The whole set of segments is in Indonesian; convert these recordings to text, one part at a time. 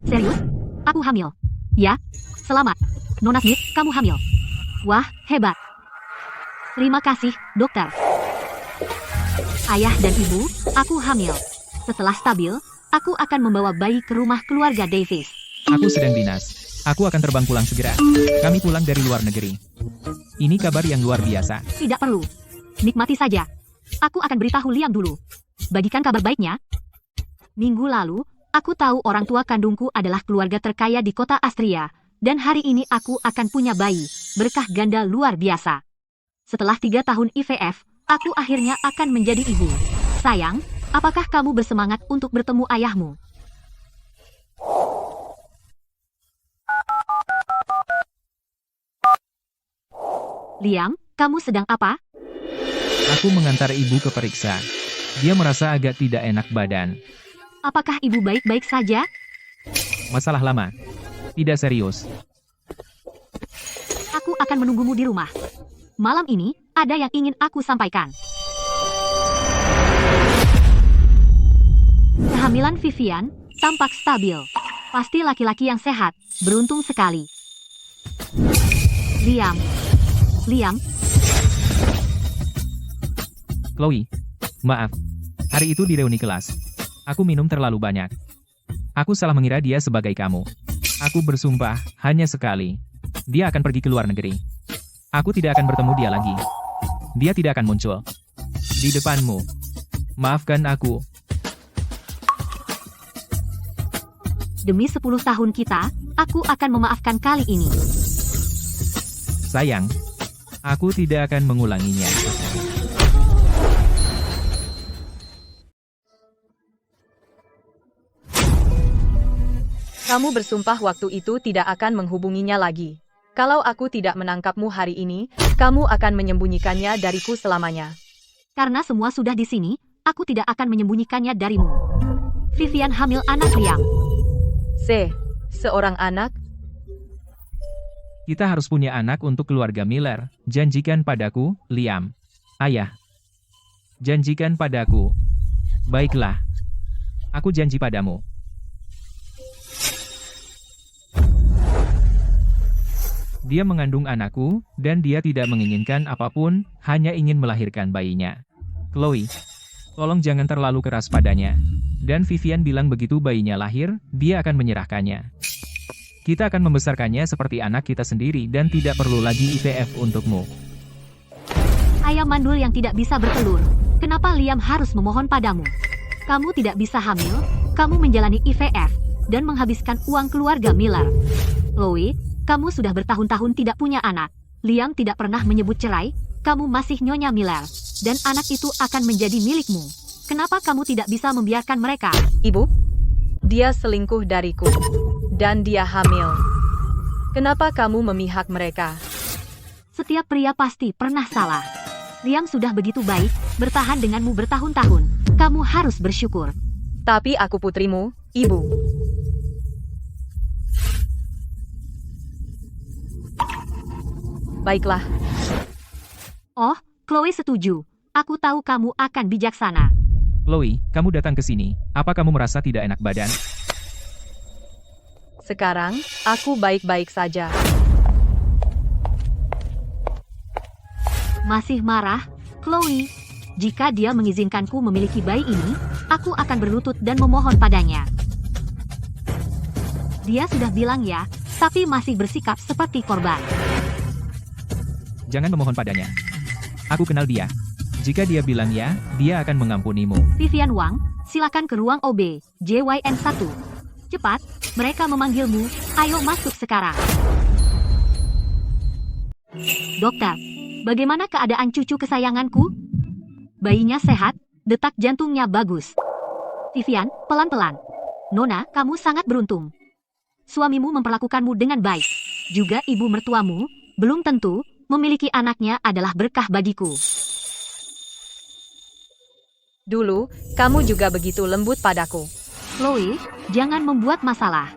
Serius? Aku hamil. Ya, selamat. Nona Smith, kamu hamil. Wah, hebat. Terima kasih, dokter. Ayah dan ibu, aku hamil. Setelah stabil, aku akan membawa bayi ke rumah keluarga Davis. Aku sedang dinas. Aku akan terbang pulang segera. Kami pulang dari luar negeri. Ini kabar yang luar biasa. Tidak perlu. Nikmati saja. Aku akan beritahu Liam dulu. Bagikan kabar baiknya. Minggu lalu, aku tahu orang tua kandungku adalah keluarga terkaya di kota Astria. Dan hari ini aku akan punya bayi. Berkah ganda luar biasa. Setelah 3 tahun IVF, aku akhirnya akan menjadi ibu. Sayang, apakah kamu bersemangat untuk bertemu ayahmu? Liam, kamu sedang apa? Aku mengantar ibu ke periksa. Dia merasa agak tidak enak badan. Apakah ibu baik-baik saja? Masalah lama. Tidak serius. Aku akan menunggumu di rumah. Malam ini, ada yang ingin aku sampaikan. Kehamilan Vivian tampak stabil. Pasti laki-laki yang sehat, beruntung sekali. Liam. Chloe, maaf. Hari itu di reuni kelas. Aku minum terlalu banyak. Aku salah mengira dia sebagai kamu. Aku bersumpah, hanya sekali. Dia akan pergi ke luar negeri. Aku tidak akan bertemu dia lagi. Dia tidak akan muncul di depanmu. Maafkan aku. Demi 10 tahun kita, aku akan memaafkan kali ini. Sayang, aku tidak akan mengulanginya. Kamu bersumpah waktu itu tidak akan menghubunginya lagi. Kalau aku tidak menangkapmu hari ini, kamu akan menyembunyikannya dariku selamanya. Karena semua sudah di sini, aku tidak akan menyembunyikannya darimu. Vivian hamil anak Liam. Seorang anak? Kita harus punya anak untuk keluarga Miller. Janjikan padaku, Liam. Ayah. Janjikan padaku. Baiklah. Aku janji padamu. Dia mengandung anakku, dan dia tidak menginginkan apapun, hanya ingin melahirkan bayinya. Chloe, tolong jangan terlalu keras padanya. Dan Vivian bilang begitu bayinya lahir, dia akan menyerahkannya. Kita akan membesarkannya seperti anak kita sendiri dan tidak perlu lagi IVF untukmu. Ayam mandul yang tidak bisa bertelur. Kenapa Liam harus memohon padamu? Kamu tidak bisa hamil, kamu menjalani IVF, dan menghabiskan uang keluarga Miller. Chloe, kamu sudah bertahun-tahun tidak punya anak. Liam tidak pernah menyebut cerai, kamu masih Nyonya Miller, dan anak itu akan menjadi milikmu. Kenapa kamu tidak bisa membiarkan mereka? Ibu? Dia selingkuh dariku. Dan dia hamil. Kenapa kamu memihak mereka? Setiap pria pasti pernah salah. Liam sudah begitu baik, bertahan denganmu bertahun-tahun. Kamu harus bersyukur. Tapi aku putrimu, Ibu. Baiklah. Oh, Chloe setuju. Aku tahu kamu akan bijaksana. Chloe, kamu datang ke sini. Apa kamu merasa tidak enak badan? Sekarang, aku baik-baik saja. Masih marah, Chloe? Jika dia mengizinkanku memiliki bayi ini, aku akan berlutut dan memohon padanya. Dia sudah bilang ya, tapi masih bersikap seperti korban. Jangan memohon padanya. Aku kenal dia. Jika dia bilang ya, dia akan mengampunimu. Vivian Wang, silakan ke ruang OB, JYN1. Cepat, mereka memanggilmu, ayo masuk sekarang. Dokter, bagaimana keadaan cucu kesayanganku? Bayinya sehat, detak jantungnya bagus. Vivian, pelan-pelan. Nona, kamu sangat beruntung. Suamimu memperlakukanmu dengan baik. Juga ibu mertuamu, belum tentu, memiliki anaknya adalah berkah bagiku. Dulu, kamu juga begitu lembut padaku. Chloe, jangan membuat masalah.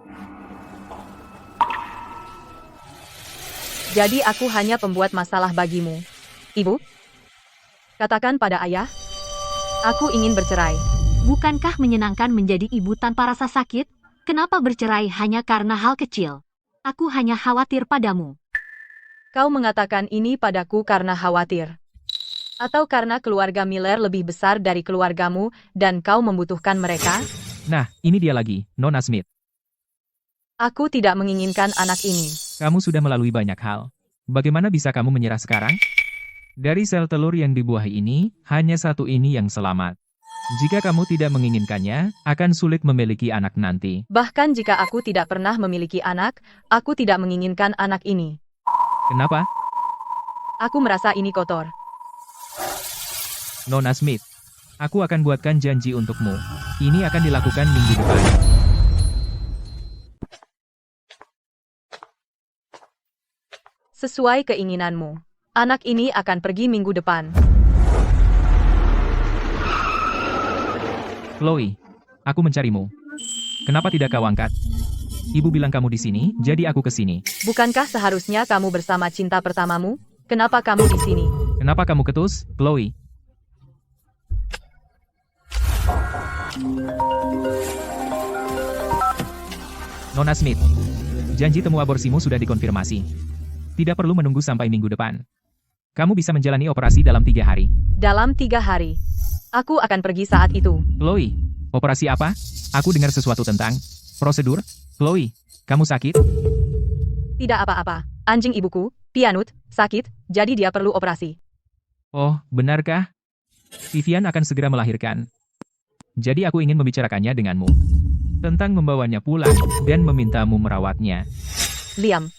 Jadi aku hanya pembuat masalah bagimu. Ibu? Katakan pada ayah. Aku ingin bercerai. Bukankah menyenangkan menjadi ibu tanpa rasa sakit? Kenapa bercerai hanya karena hal kecil? Aku hanya khawatir padamu. Kau mengatakan ini padaku karena khawatir. Atau karena keluarga Miller lebih besar dari keluargamu dan kau membutuhkan mereka? Nah, ini dia lagi, Nona Smith. Aku tidak menginginkan anak ini. Kamu sudah melalui banyak hal. Bagaimana bisa kamu menyerah sekarang? Dari sel telur yang dibuahi ini, hanya satu ini yang selamat. Jika kamu tidak menginginkannya, akan sulit memiliki anak nanti. Bahkan jika aku tidak pernah memiliki anak, aku tidak menginginkan anak ini. Kenapa? Aku merasa ini kotor. Nona Smith, aku akan buatkan janji untukmu. Ini akan dilakukan minggu depan. Sesuai keinginanmu. Anak ini akan pergi minggu depan. Chloe, aku mencarimu. Kenapa tidak kau angkat? Ibu bilang kamu di sini, jadi aku ke sini. Bukankah seharusnya kamu bersama cinta pertamamu? Kenapa kamu di sini? Kenapa kamu ketus, Chloe? Nona Smith, janji temu aborsimu sudah dikonfirmasi. Tidak perlu menunggu sampai minggu depan. Kamu bisa menjalani operasi dalam 3 hari. Dalam 3 hari. Aku akan pergi saat itu. Chloe, operasi apa? Aku dengar sesuatu tentang prosedur. Chloe, kamu sakit? Tidak apa-apa. Anjing ibuku, Pianut, sakit, jadi dia perlu operasi. Oh, benarkah? Vivian akan segera melahirkan. Jadi aku ingin membicarakannya denganmu. Tentang membawanya pulang dan memintamu merawatnya. Liam,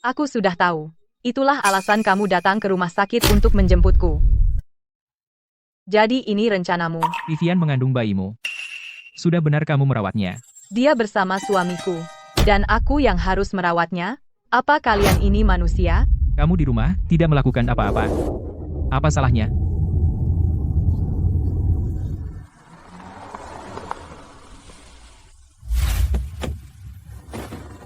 aku sudah tahu. Itulah alasan kamu datang ke rumah sakit untuk menjemputku. Jadi ini rencanamu. Vivian mengandung bayimu. Sudah benar kamu merawatnya. Dia bersama suamiku. Dan aku yang harus merawatnya? Apa kalian ini manusia? Kamu di rumah, tidak melakukan apa-apa. Apa salahnya?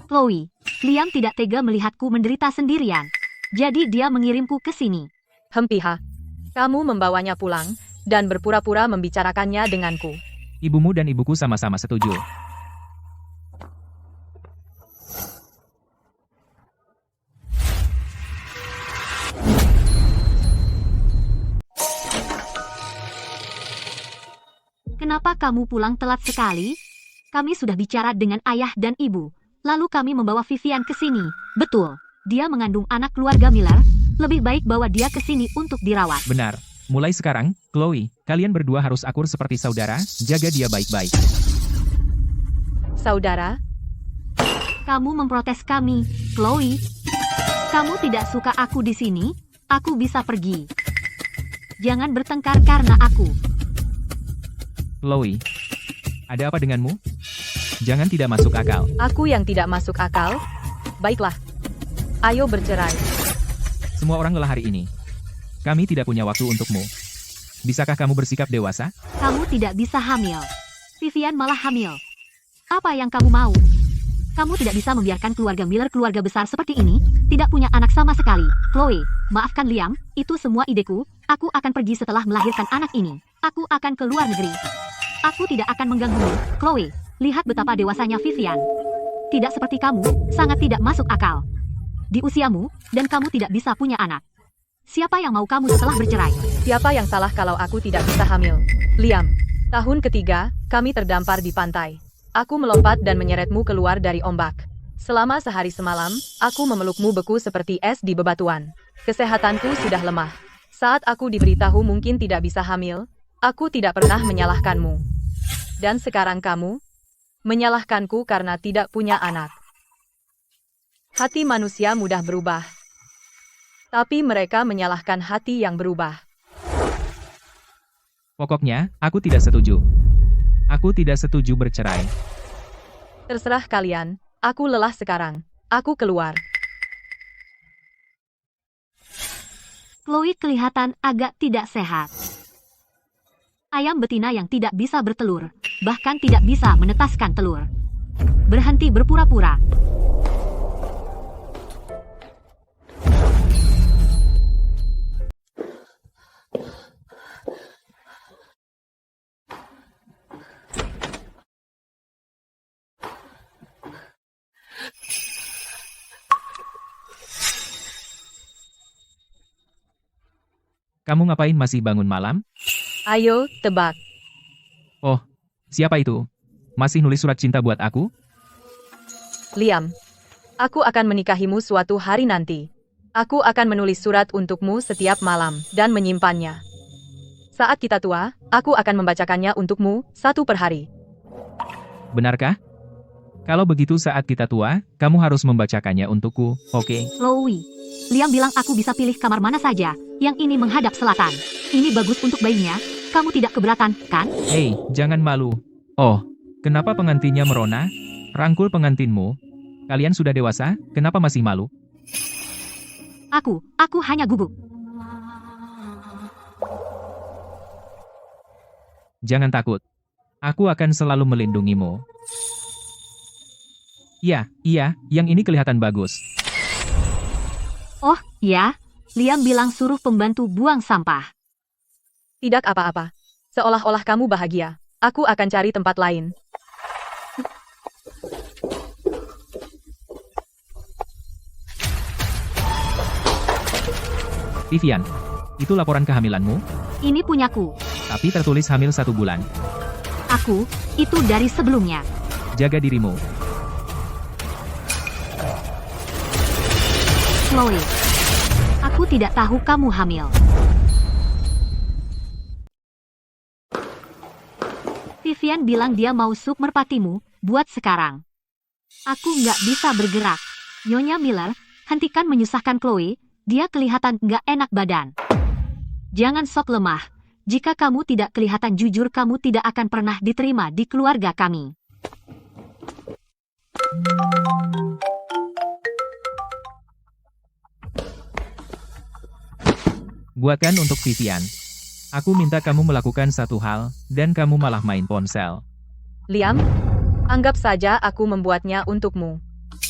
Chloe, Liam tidak tega melihatku menderita sendirian. Jadi dia mengirimku ke sini. Hempiha. Kamu membawanya pulang, dan berpura-pura membicarakannya denganku. Ibumu dan ibuku sama-sama setuju. Kenapa kamu pulang telat sekali? Kami sudah bicara dengan ayah dan ibu. Lalu kami membawa Vivian ke sini. Betul, dia mengandung anak keluarga Miller. Lebih baik bawa dia ke sini untuk dirawat. Benar. Mulai sekarang, Chloe, kalian berdua harus akur seperti saudara, jaga dia baik-baik. Saudara, Kamu memprotes kami, Chloe. Kamu tidak suka aku di sini? Aku bisa pergi. Jangan bertengkar karena aku. Chloe, ada apa denganmu? Jangan tidak masuk akal. aku yang tidak masuk akal? Baiklah. Ayo bercerai. Semua orang lelah hari ini. Kami tidak punya waktu untukmu. Bisakah kamu bersikap dewasa? Kamu tidak bisa hamil. Vivian malah hamil. Apa yang kamu mau? Kamu tidak bisa membiarkan keluarga Miller keluarga besar seperti ini, tidak punya anak sama sekali. Chloe, maafkan Liam, itu semua ideku. Aku akan pergi setelah melahirkan anak ini. Aku akan ke luar negeri. Aku tidak akan mengganggumu. Chloe, lihat betapa dewasanya Vivian. Tidak seperti kamu, sangat tidak masuk akal. Di usiamu, dan kamu tidak bisa punya anak. Siapa yang mau kamu setelah bercerai? Siapa yang salah kalau aku tidak bisa hamil? Liam, tahun ketiga, kami terdampar di pantai. Aku melompat dan menyeretmu keluar dari ombak. Selama sehari semalam, aku memelukmu beku seperti es di bebatuan. Kesehatanku sudah lemah. Saat aku diberitahu mungkin tidak bisa hamil, aku tidak pernah menyalahkanmu. Dan sekarang kamu menyalahkanku karena tidak punya anak. Hati manusia mudah berubah. Tapi mereka menyalahkan hati yang berubah. Pokoknya, aku tidak setuju. Aku tidak setuju bercerai. Terserah kalian, aku lelah sekarang. Aku keluar. Chloe kelihatan agak tidak sehat. Ayam betina yang tidak bisa bertelur, bahkan tidak bisa menetaskan telur. Berhenti berpura-pura. Kamu ngapain masih bangun malam? Ayo, tebak. Oh, siapa itu? Masih nulis surat cinta buat aku? Liam. Aku akan menikahimu suatu hari nanti. Aku akan menulis surat untukmu setiap malam dan menyimpannya. Saat kita tua, aku akan membacakannya untukmu satu per hari. Benarkah? Kalau begitu saat kita tua, kamu harus membacakannya untukku, oke? Chloe, Liam bilang aku bisa pilih kamar mana saja. Yang ini menghadap selatan. Ini bagus untuk bayinya. Kamu tidak keberatan, kan? Hei, jangan malu. Oh, kenapa pengantinnya merona? Rangkul pengantinmu. Kalian sudah dewasa, kenapa masih malu? Aku hanya gugup. Jangan takut. Aku akan selalu melindungimu. Iya, yang ini kelihatan bagus. Oh, ya. Liam bilang suruh pembantu buang sampah. Tidak apa-apa. Seolah-olah kamu bahagia. Aku akan cari tempat lain. Vivian, itu laporan kehamilanmu, Ini punyaku. tapi tertulis hamil 1 bulan. Itu dari sebelumnya. Jaga dirimu. Chloe, aku tidak tahu kamu hamil. Vivian bilang dia mau sup merpatimu, buat sekarang. Aku nggak bisa bergerak. Nyonya Miller, hentikan menyusahkan Chloe, dia kelihatan nggak enak badan. Jangan sok lemah. Jika kamu tidak kelihatan jujur, kamu tidak akan pernah diterima di keluarga kami. Buatkan untuk Vivian. Aku minta kamu melakukan satu hal, dan kamu malah main ponsel. Liam, anggap saja aku membuatnya untukmu.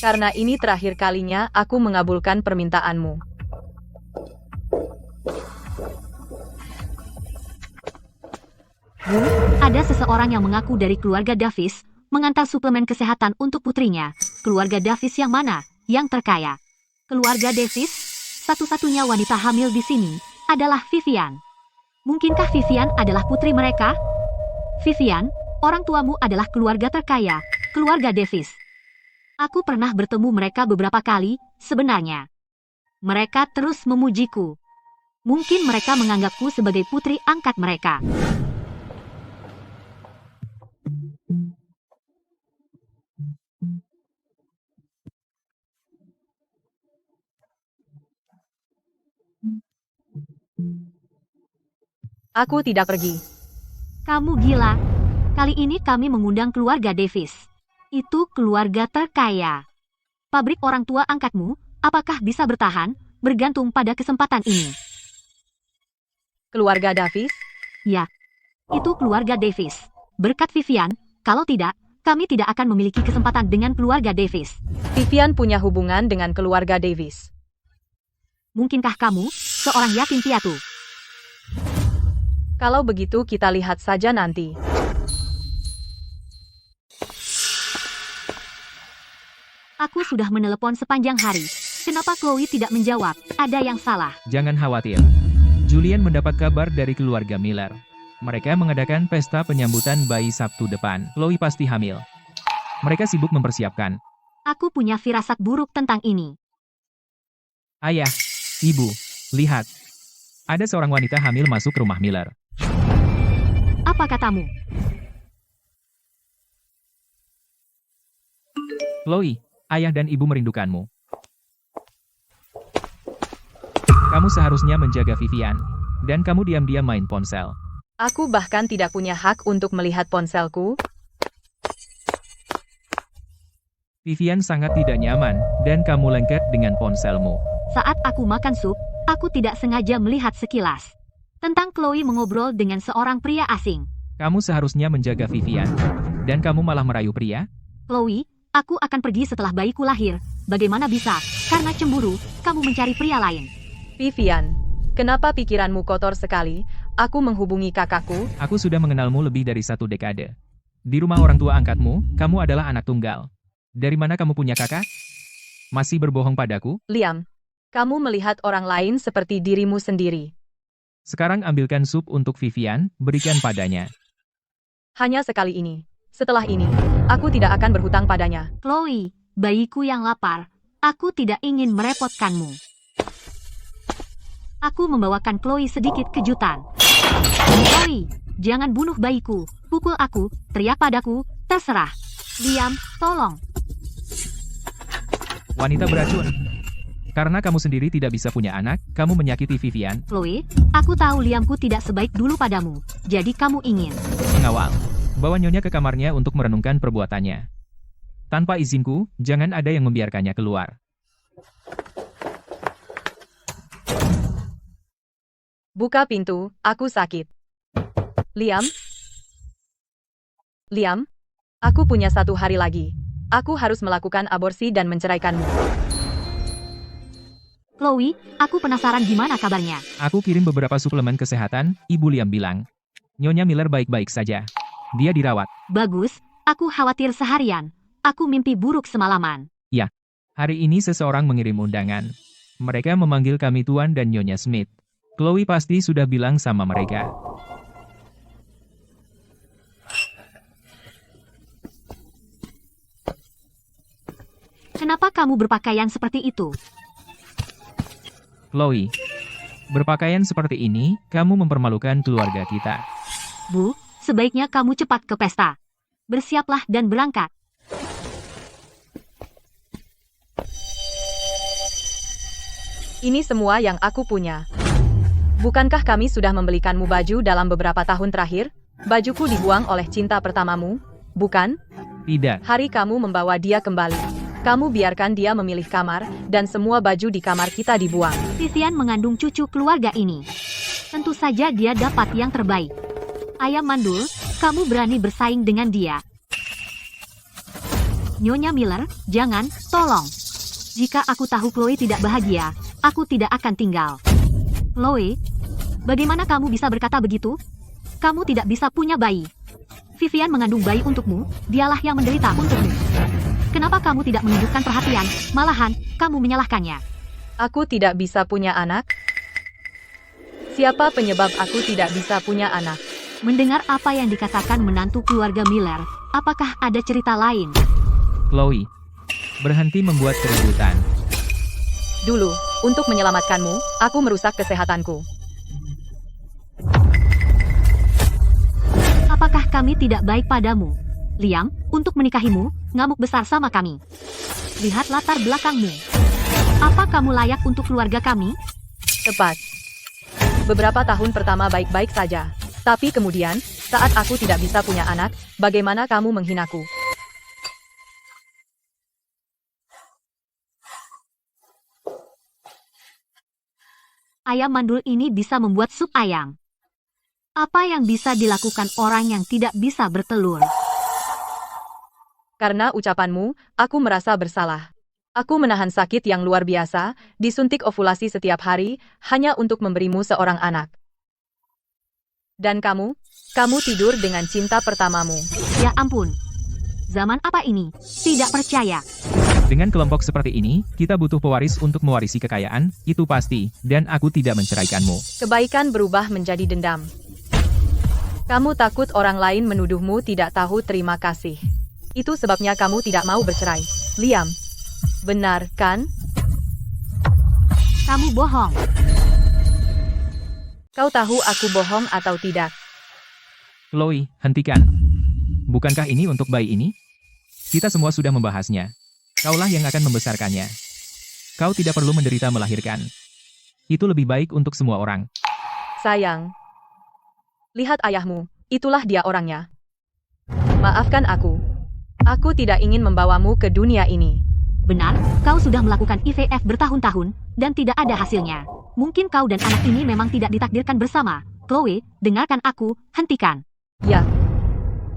Karena ini terakhir kalinya aku mengabulkan permintaanmu. Bu, ada seseorang yang mengaku dari keluarga Davis, mengantar suplemen kesehatan untuk putrinya. Keluarga Davis yang mana? Yang terkaya. Keluarga Davis, satu-satunya wanita hamil di sini, adalah Vivian. Mungkinkah Vivian adalah putri mereka? Vivian, orang tuamu adalah keluarga terkaya, keluarga Davis. Aku pernah bertemu mereka beberapa kali, sebenarnya. Mereka terus memujiku. Mungkin mereka menganggapku sebagai putri angkat mereka. Aku tidak pergi. Kamu gila. Kali ini kami mengundang keluarga Davis. Itu keluarga terkaya. Pabrik orang tua angkatmu, apakah bisa bertahan, bergantung pada kesempatan ini. Keluarga Davis? Ya, itu keluarga Davis. Berkat Vivian, kalau tidak, kami tidak akan memiliki kesempatan dengan keluarga Davis. Vivian punya hubungan dengan keluarga Davis. Mungkinkah kamu, seorang yatim piatu? Kalau begitu kita lihat saja nanti. Aku sudah menelepon sepanjang hari. Kenapa Chloe tidak menjawab? Ada yang salah. Jangan khawatir. Julian mendapat kabar dari keluarga Miller. Mereka mengadakan pesta penyambutan bayi Sabtu depan. Chloe pasti hamil. Mereka sibuk mempersiapkan. Aku punya firasat buruk tentang ini. Ayah, ibu, lihat. Ada seorang wanita hamil masuk rumah Miller. Apa katamu? Chloe, ayah dan ibu merindukanmu. Kamu seharusnya menjaga Vivian. Dan kamu diam-diam main ponsel. Aku bahkan tidak punya hak untuk melihat ponselku. Vivian sangat tidak nyaman, dan kamu lengket dengan ponselmu. Saat aku makan sup, aku tidak sengaja melihat sekilas. Tentang Chloe mengobrol dengan seorang pria asing. Kamu seharusnya menjaga Vivian. Dan kamu malah merayu pria? Chloe, aku akan pergi setelah bayiku lahir. Bagaimana bisa? Karena cemburu, kamu mencari pria lain. Vivian, kenapa pikiranmu kotor sekali? Aku menghubungi kakakku. Aku sudah mengenalmu lebih dari 1 dekade. Di rumah orang tua angkatmu, kamu adalah anak tunggal. Dari mana kamu punya kakak? Masih berbohong padaku? Liam, kamu melihat orang lain seperti dirimu sendiri. Sekarang ambilkan sup untuk Vivian, berikan padanya. Hanya sekali ini. Setelah ini, aku tidak akan berhutang padanya. Chloe, bayiku yang lapar. Aku tidak ingin merepotkanmu. Aku membawakan Chloe sedikit kejutan. Chloe, jangan bunuh bayiku. Pukul aku, teriak padaku, terserah. Liam, tolong. Wanita beracun. Karena kamu sendiri tidak bisa punya anak, kamu menyakiti Vivian. Chloe, aku tahu Liamku tidak sebaik dulu padamu. Jadi kamu ingin. Pengawal, bawa Nyonya ke kamarnya untuk merenungkan perbuatannya. Tanpa izinku, jangan ada yang membiarkannya keluar. Buka pintu, aku sakit. Liam? Liam? Aku punya 1 hari lagi. Aku harus melakukan aborsi dan menceraikanmu. Chloe, aku penasaran gimana kabarnya. Aku kirim beberapa suplemen kesehatan, Ibu Liam bilang. Nyonya Miller baik-baik saja. Dia dirawat. Bagus, aku khawatir seharian. Aku mimpi buruk semalaman. Ya, hari ini seseorang mengirim undangan. Mereka memanggil kami Tuan dan Nyonya Smith. Chloe pasti sudah bilang sama mereka. Kenapa kamu berpakaian seperti itu? Chloe, berpakaian seperti ini, kamu mempermalukan keluarga kita. Bu, sebaiknya kamu cepat ke pesta. Bersiaplah dan berangkat. Ini semua yang aku punya. Bukankah kami sudah membelikanmu baju dalam beberapa tahun terakhir? Bajuku dibuang oleh cinta pertamamu, bukan? Tidak. Hari kamu membawa dia kembali. Kamu biarkan dia memilih kamar, dan semua baju di kamar kita dibuang. Vivian mengandung cucu keluarga ini. Tentu saja dia dapat yang terbaik. Ayam mandul, kamu berani bersaing dengan dia. Nyonya Miller, jangan, tolong. Jika aku tahu Chloe tidak bahagia, aku tidak akan tinggal. Chloe, bagaimana kamu bisa berkata begitu? Kamu tidak bisa punya bayi. Vivian mengandung bayi untukmu, dialah yang menderita untukmu. Kenapa kamu tidak menunjukkan perhatian, malahan, kamu menyalahkannya? Aku tidak bisa punya anak? Siapa penyebab aku tidak bisa punya anak? Mendengar apa yang dikatakan menantu keluarga Miller, apakah ada cerita lain? Chloe, berhenti membuat keributan. Dulu, untuk menyelamatkanmu, aku merusak kesehatanku. Apakah kami tidak baik padamu? Liam, untuk menikahimu, ngamuk besar sama kami. Lihat latar belakangmu. Apa kamu layak untuk keluarga kami? Tepat. Beberapa tahun pertama baik-baik saja. Tapi kemudian, saat aku tidak bisa punya anak, bagaimana kamu menghinaku? Ayam mandul ini bisa membuat sup ayam. Apa yang bisa dilakukan orang yang tidak bisa bertelur? Karena ucapanmu, aku merasa bersalah. Aku menahan sakit yang luar biasa, disuntik ovulasi setiap hari, hanya untuk memberimu seorang anak. Dan kamu tidur dengan cinta pertamamu. Ya ampun. Zaman apa ini? Tidak percaya. Dengan kelompok seperti ini, kita butuh pewaris untuk mewarisi kekayaan, itu pasti, dan aku tidak menceraikanmu. Kebaikan berubah menjadi dendam. Kamu takut orang lain menuduhmu tidak tahu terima kasih. Itu sebabnya kamu tidak mau bercerai. Liam, benar kan? Kamu bohong. Kau tahu aku bohong atau tidak? Chloe, hentikan. Bukankah ini untuk bayi ini? Kita semua sudah membahasnya. Kaulah yang akan membesarkannya. Kau tidak perlu menderita melahirkan. Itu lebih baik untuk semua orang. Sayang. Lihat ayahmu, itulah dia orangnya. Maafkan aku. Aku tidak ingin membawamu ke dunia ini. Benar, kau sudah melakukan IVF bertahun-tahun, dan tidak ada hasilnya. Mungkin kau dan anak ini memang tidak ditakdirkan bersama. Chloe, dengarkan aku, hentikan. Ya.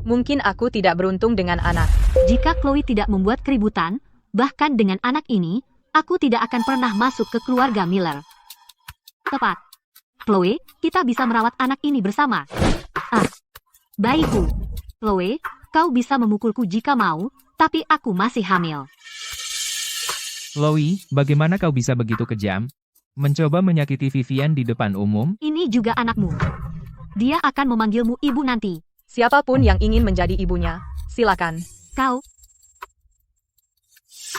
Mungkin aku tidak beruntung dengan anak. Jika Chloe tidak membuat keributan, bahkan dengan anak ini, aku tidak akan pernah masuk ke keluarga Miller. Tepat. Chloe, kita bisa merawat anak ini bersama. Bayiku. Chloe, kau bisa memukulku jika mau, tapi aku masih hamil. Chloe, bagaimana kau bisa begitu kejam? Mencoba menyakiti Vivian di depan umum? Ini ini juga anakmu. Dia akan memanggilmu ibu nanti. Siapapun yang ingin menjadi ibunya, silakan. Kau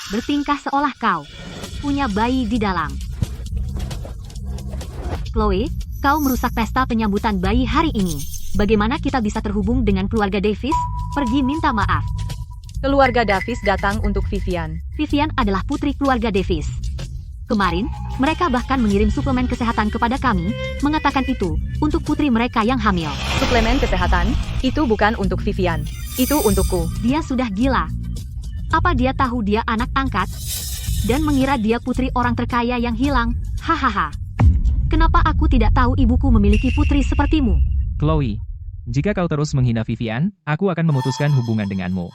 bertingkah seolah kau punya bayi di dalam. Chloe, kau merusak pesta penyambutan bayi hari ini. Bagaimana kita bisa terhubung dengan keluarga Davis? Pergi minta maaf. Keluarga Davis datang untuk Vivian. Vivian adalah putri keluarga Davis. Kemarin, mereka bahkan mengirim suplemen kesehatan kepada kami, mengatakan itu untuk putri mereka yang hamil. Suplemen kesehatan, itu bukan untuk Vivian. Itu untukku. Dia sudah gila. Apa dia tahu dia anak angkat? Dan mengira dia putri orang terkaya yang hilang? Hahaha. Kenapa aku tidak tahu ibuku memiliki putri sepertimu? Chloe, jika kau terus menghina Vivian, aku akan memutuskan hubungan denganmu.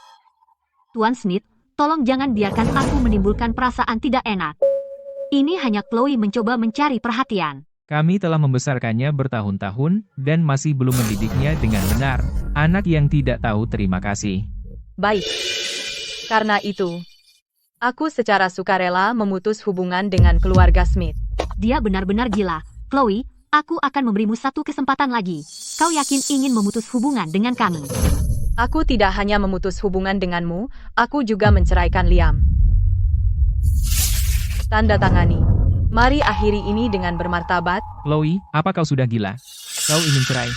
Tuan Smith, tolong jangan biarkan aku menimbulkan perasaan tidak enak. Ini hanya Chloe mencoba mencari perhatian. Kami telah membesarkannya bertahun-tahun, dan masih belum mendidiknya dengan benar. Anak yang tidak tahu terima kasih. Baik. Karena itu, aku secara sukarela memutus hubungan dengan keluarga Smith. Dia benar-benar gila. Chloe, aku akan memberimu satu kesempatan lagi. Kau yakin ingin memutus hubungan dengan kami? Aku tidak hanya memutus hubungan denganmu, aku juga menceraikan Liam. Tanda tangani. Mari akhiri ini dengan bermartabat. Chloe, apa kau sudah gila? Kau ingin cerai?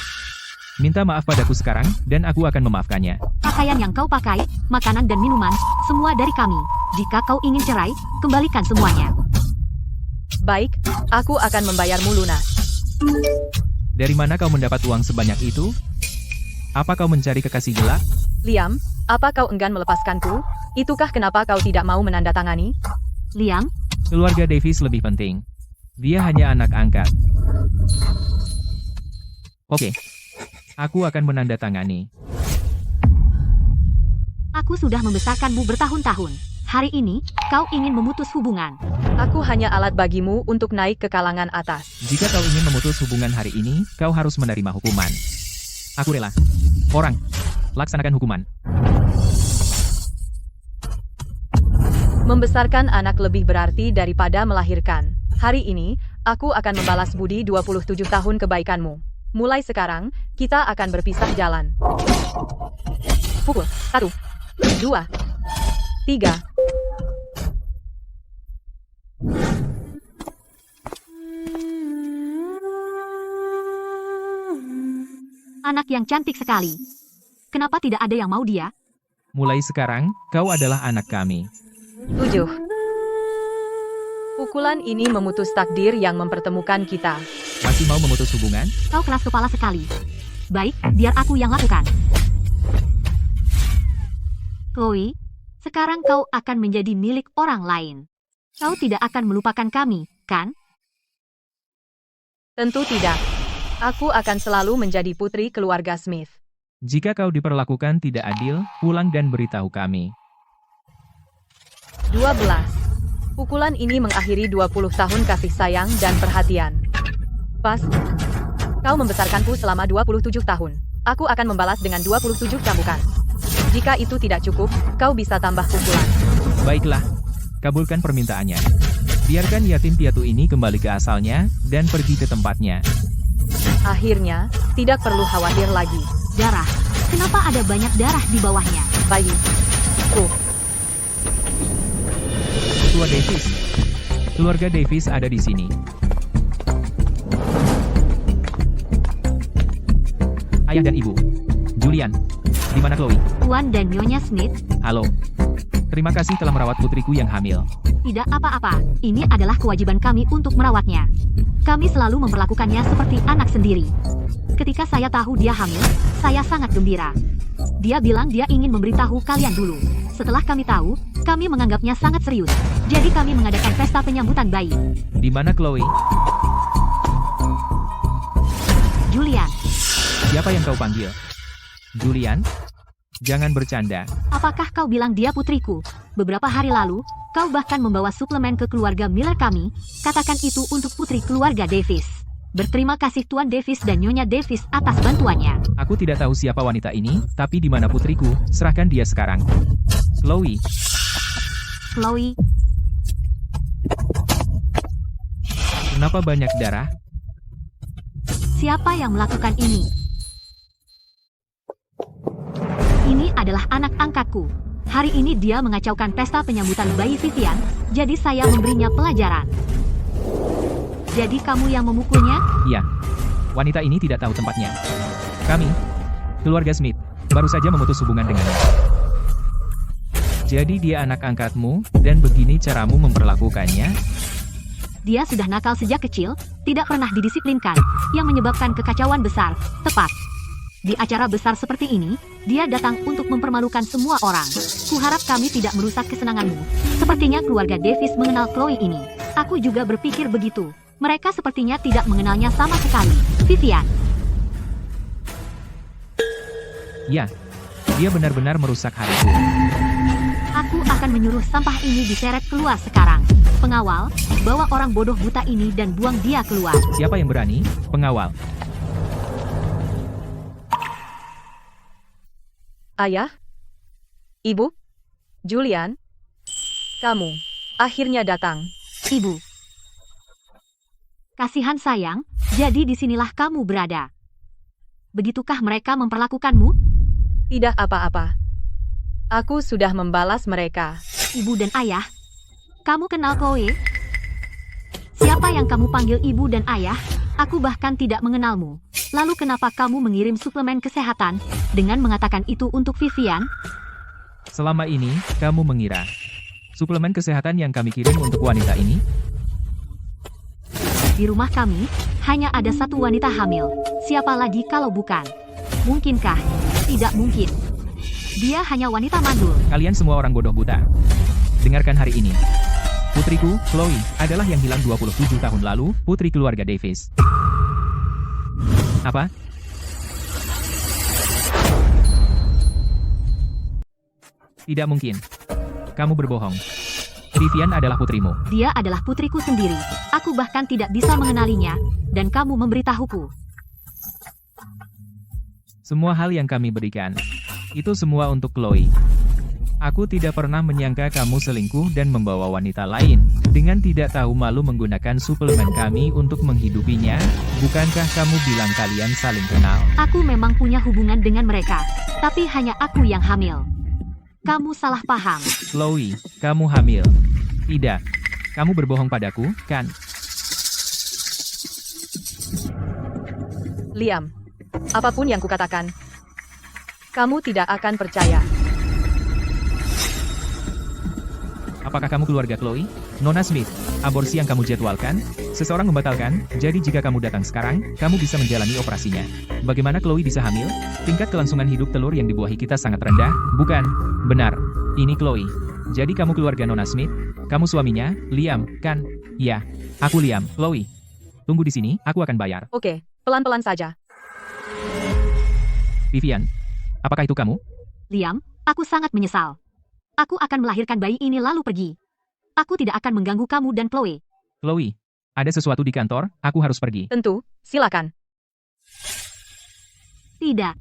Minta maaf padaku sekarang, dan aku akan memaafkannya. Pakaian yang kau pakai, makanan dan minuman, semua dari kami. Jika kau ingin cerai, kembalikan semuanya. Baik, aku akan membayarmu lunas. Dari mana kau mendapat uang sebanyak itu? Apa kau mencari kekasih gelap? Liam, apa kau enggan melepaskanku? Itukah kenapa kau tidak mau menandatangani? Liam, Keluarga Davis lebih penting. Dia hanya anak angkat. Oke. Aku akan menandatangani. aku sudah membesarkanmu bertahun-tahun. Hari ini, kau ingin memutus hubungan. Aku hanya alat bagimu untuk naik ke kalangan atas. Jika kau ingin memutus hubungan hari ini, kau harus menerima hukuman. Aku rela. Orang, laksanakan hukuman. Membesarkan anak lebih berarti daripada melahirkan. Hari ini, aku akan membalas budi 27 tahun kebaikanmu. Mulai sekarang, kita akan berpisah jalan. Pukul 1, 2, 3. Anak yang cantik sekali. Kenapa tidak ada yang mau dia? Mulai sekarang, kau adalah anak kami. 7. Pukulan ini memutus takdir yang mempertemukan kita. Masih mau memutus hubungan? Kau keras kepala sekali. Baik, biar aku yang lakukan. Chloe, sekarang kau akan menjadi milik orang lain. Kau tidak akan melupakan kami, kan? Tentu tidak. Aku akan selalu menjadi putri keluarga Smith. Jika kau diperlakukan tidak adil, pulang dan beritahu kami. 12. Pukulan ini mengakhiri 20 tahun kasih sayang dan perhatian. Pas. Kau membesarkanku selama 27 tahun. Aku akan membalas dengan 27 cambukan. Jika itu tidak cukup, kau bisa tambah pukulan. Baiklah, kabulkan permintaannya. Biarkan yatim piatu ini kembali ke asalnya, dan pergi ke tempatnya. Akhirnya, tidak perlu khawatir lagi. Darah. Kenapa ada banyak darah di bawahnya? Bayi. Tua Davis. Keluarga Davis ada di sini. Ayah dan ibu. Julian. Di mana Chloe? Tuan dan Nyonya Smith, Halo. Terima kasih telah merawat putriku yang hamil. tidak apa-apa. Ini adalah kewajiban kami untuk merawatnya. Kami selalu memperlakukannya seperti anak sendiri. Ketika saya tahu dia hamil, saya sangat gembira. Dia bilang dia ingin memberitahu kalian dulu. Setelah kami tahu, kami menganggapnya sangat serius. Jadi kami mengadakan pesta penyambutan bayi. Di mana Chloe? Julian, Siapa yang kau panggil? Julian? Jangan bercanda. apakah kau bilang dia putriku? Beberapa hari lalu, kau bahkan membawa suplemen ke keluarga Miller kami. Katakan itu untuk putri keluarga Davis. Berterima kasih Tuan Davis dan Nyonya Davis atas bantuannya. Aku tidak tahu siapa wanita ini, tapi di mana putriku, serahkan dia sekarang. Chloe, Chloe, kenapa banyak darah? Siapa yang melakukan ini? Ini adalah anak angkatku. Hari ini dia mengacaukan pesta penyambutan bayi Vivian, jadi saya memberinya pelajaran. Jadi kamu yang memukulnya? Iya. Wanita ini tidak tahu tempatnya. Kami, keluarga Smith, baru saja memutus hubungan dengannya. Jadi dia anak angkatmu, dan begini caramu memperlakukannya? Dia sudah nakal sejak kecil, tidak pernah didisiplinkan, yang menyebabkan kekacauan besar, tepat. Di acara besar seperti ini, dia datang untuk mempermalukan semua orang. Kuharap kami tidak merusak kesenanganmu. Sepertinya keluarga Davis mengenal Chloe ini. Aku juga berpikir begitu. Mereka sepertinya tidak mengenalnya sama sekali. Vivian. Ya, dia benar-benar merusak hariku. Aku akan menyuruh sampah ini diseret keluar sekarang. Pengawal, bawa orang bodoh buta ini dan buang dia keluar. Siapa yang berani? Pengawal. Ayah? Ibu? Julian? Kamu akhirnya datang. Ibu. Kasihan sayang, jadi disinilah kamu berada. Begitukah mereka memperlakukanmu? Tidak apa-apa. Aku sudah membalas mereka. Ibu dan ayah. Kamu kenal Chloe? Siapa yang kamu panggil ibu dan ayah? Aku bahkan tidak mengenalmu. Lalu kenapa kamu mengirim suplemen kesehatan dengan mengatakan itu untuk Vivian? Selama ini, kamu mengira suplemen kesehatan yang kami kirim untuk wanita ini? Di rumah kami, hanya ada satu wanita hamil. Siapa lagi kalau bukan? Mungkinkah? Tidak mungkin. Dia hanya wanita mandul. Kalian semua orang bodoh buta. Dengarkan hari ini. Putriku, Chloe, adalah yang hilang 27 tahun lalu, putri keluarga Davis. Apa? Tidak mungkin. Kamu berbohong. Vivian adalah putrimu. Dia adalah putriku sendiri. Aku bahkan tidak bisa mengenalinya, dan kamu memberitahuku. Semua hal yang kami berikan, itu semua untuk Chloe. Aku tidak pernah menyangka kamu selingkuh dan membawa wanita lain. Dengan tidak tahu malu menggunakan suplemen kami untuk menghidupinya, bukankah kamu bilang kalian saling kenal? Aku memang punya hubungan dengan mereka, tapi hanya aku yang hamil. Kamu salah paham. Chloe, kamu hamil. Tidak. Kamu berbohong padaku, kan? Liam, apapun yang kukatakan, kamu tidak akan percaya. Apakah kamu keluarga Chloe? Nona Smith, aborsi yang kamu jadwalkan, seseorang membatalkan, jadi jika kamu datang sekarang, kamu bisa menjalani operasinya. Bagaimana Chloe bisa hamil? Tingkat kelangsungan hidup telur yang dibuahi kita sangat rendah, bukan? Benar, ini Chloe. Jadi kamu keluarga Nona Smith? Kamu suaminya, Liam, kan? Ya, aku Liam. Chloe, tunggu di sini, aku akan bayar. Oke, pelan-pelan saja. Vivian, apakah itu kamu? Liam, aku sangat menyesal. Aku akan melahirkan bayi ini lalu pergi. Aku tidak akan mengganggu kamu dan Chloe. Chloe, ada sesuatu di kantor, aku harus pergi. Tentu, silakan. Tidak.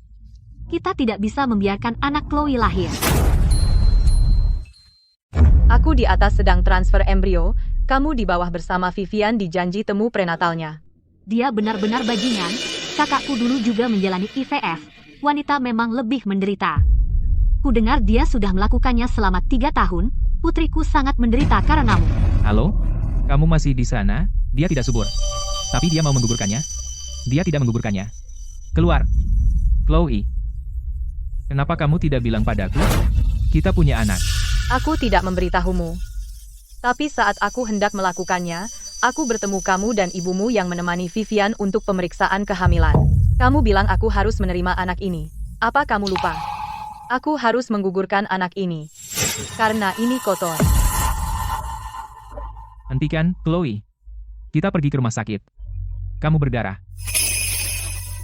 Kita tidak bisa membiarkan anak Chloe lahir. Aku di atas sedang transfer embrio, kamu di bawah bersama Vivian di janji temu prenatalnya. Dia benar-benar bajingan. Kakakku dulu juga menjalani IVF. Wanita memang lebih menderita. Ku dengar dia sudah melakukannya selama 3 tahun. Putriku sangat menderita karenamu. Halo? Kamu masih di sana? Dia tidak subur. Tapi dia mau menggugurkannya? Dia tidak menggugurkannya. Keluar. Chloe. Kenapa kamu tidak bilang padaku? Kita punya anak. Aku tidak memberitahumu. Tapi saat aku hendak melakukannya, aku bertemu kamu dan ibumu yang menemani Vivian untuk pemeriksaan kehamilan. Kamu bilang aku harus menerima anak ini. Apa kamu lupa? Aku harus menggugurkan anak ini. Karena ini kotor. Hentikan, Chloe. Kita pergi ke rumah sakit. Kamu berdarah.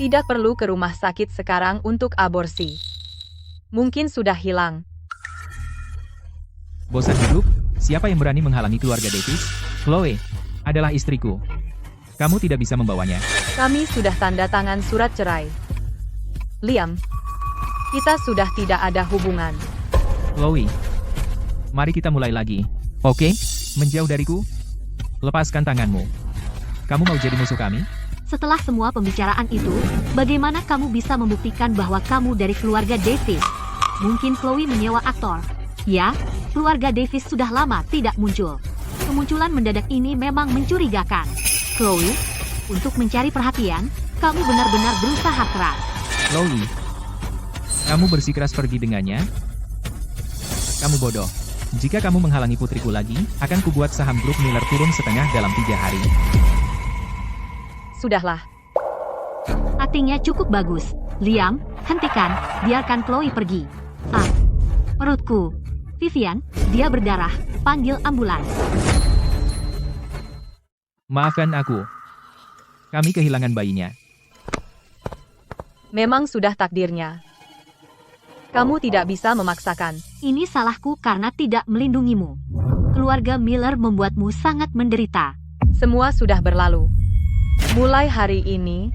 Tidak perlu ke rumah sakit sekarang untuk aborsi. Mungkin sudah hilang. Bosan hidup? Siapa yang berani menghalangi keluarga Davis? Chloe adalah istriku. Kamu tidak bisa membawanya. Kami sudah tanda tangan surat cerai. Liam, kita sudah tidak ada hubungan. Chloe, mari kita mulai lagi. Oke? Menjauh dariku? Lepaskan tanganmu. Kamu mau jadi musuh kami? Setelah semua pembicaraan itu, bagaimana kamu bisa membuktikan bahwa kamu dari keluarga Davis? Mungkin Chloe menyewa aktor. Ya, keluarga Davis sudah lama tidak muncul. Kemunculan mendadak ini memang mencurigakan. Chloe, untuk mencari perhatian, kamu benar-benar berusaha keras. Chloe, kamu bersikeras pergi dengannya? Kamu bodoh. Jika kamu menghalangi putriku lagi, akan kubuat saham grup Miller turun setengah dalam 3 hari. Sudahlah. Aktingnya cukup bagus. Liam, hentikan, biarkan Chloe pergi. Ah, perutku. Vivian, dia berdarah, panggil ambulans. Maafkan aku. Kami kehilangan bayinya. Memang sudah takdirnya. Kamu tidak bisa memaksakan. Ini salahku karena tidak melindungimu. Keluarga Miller membuatmu sangat menderita. Semua sudah berlalu. Mulai hari ini,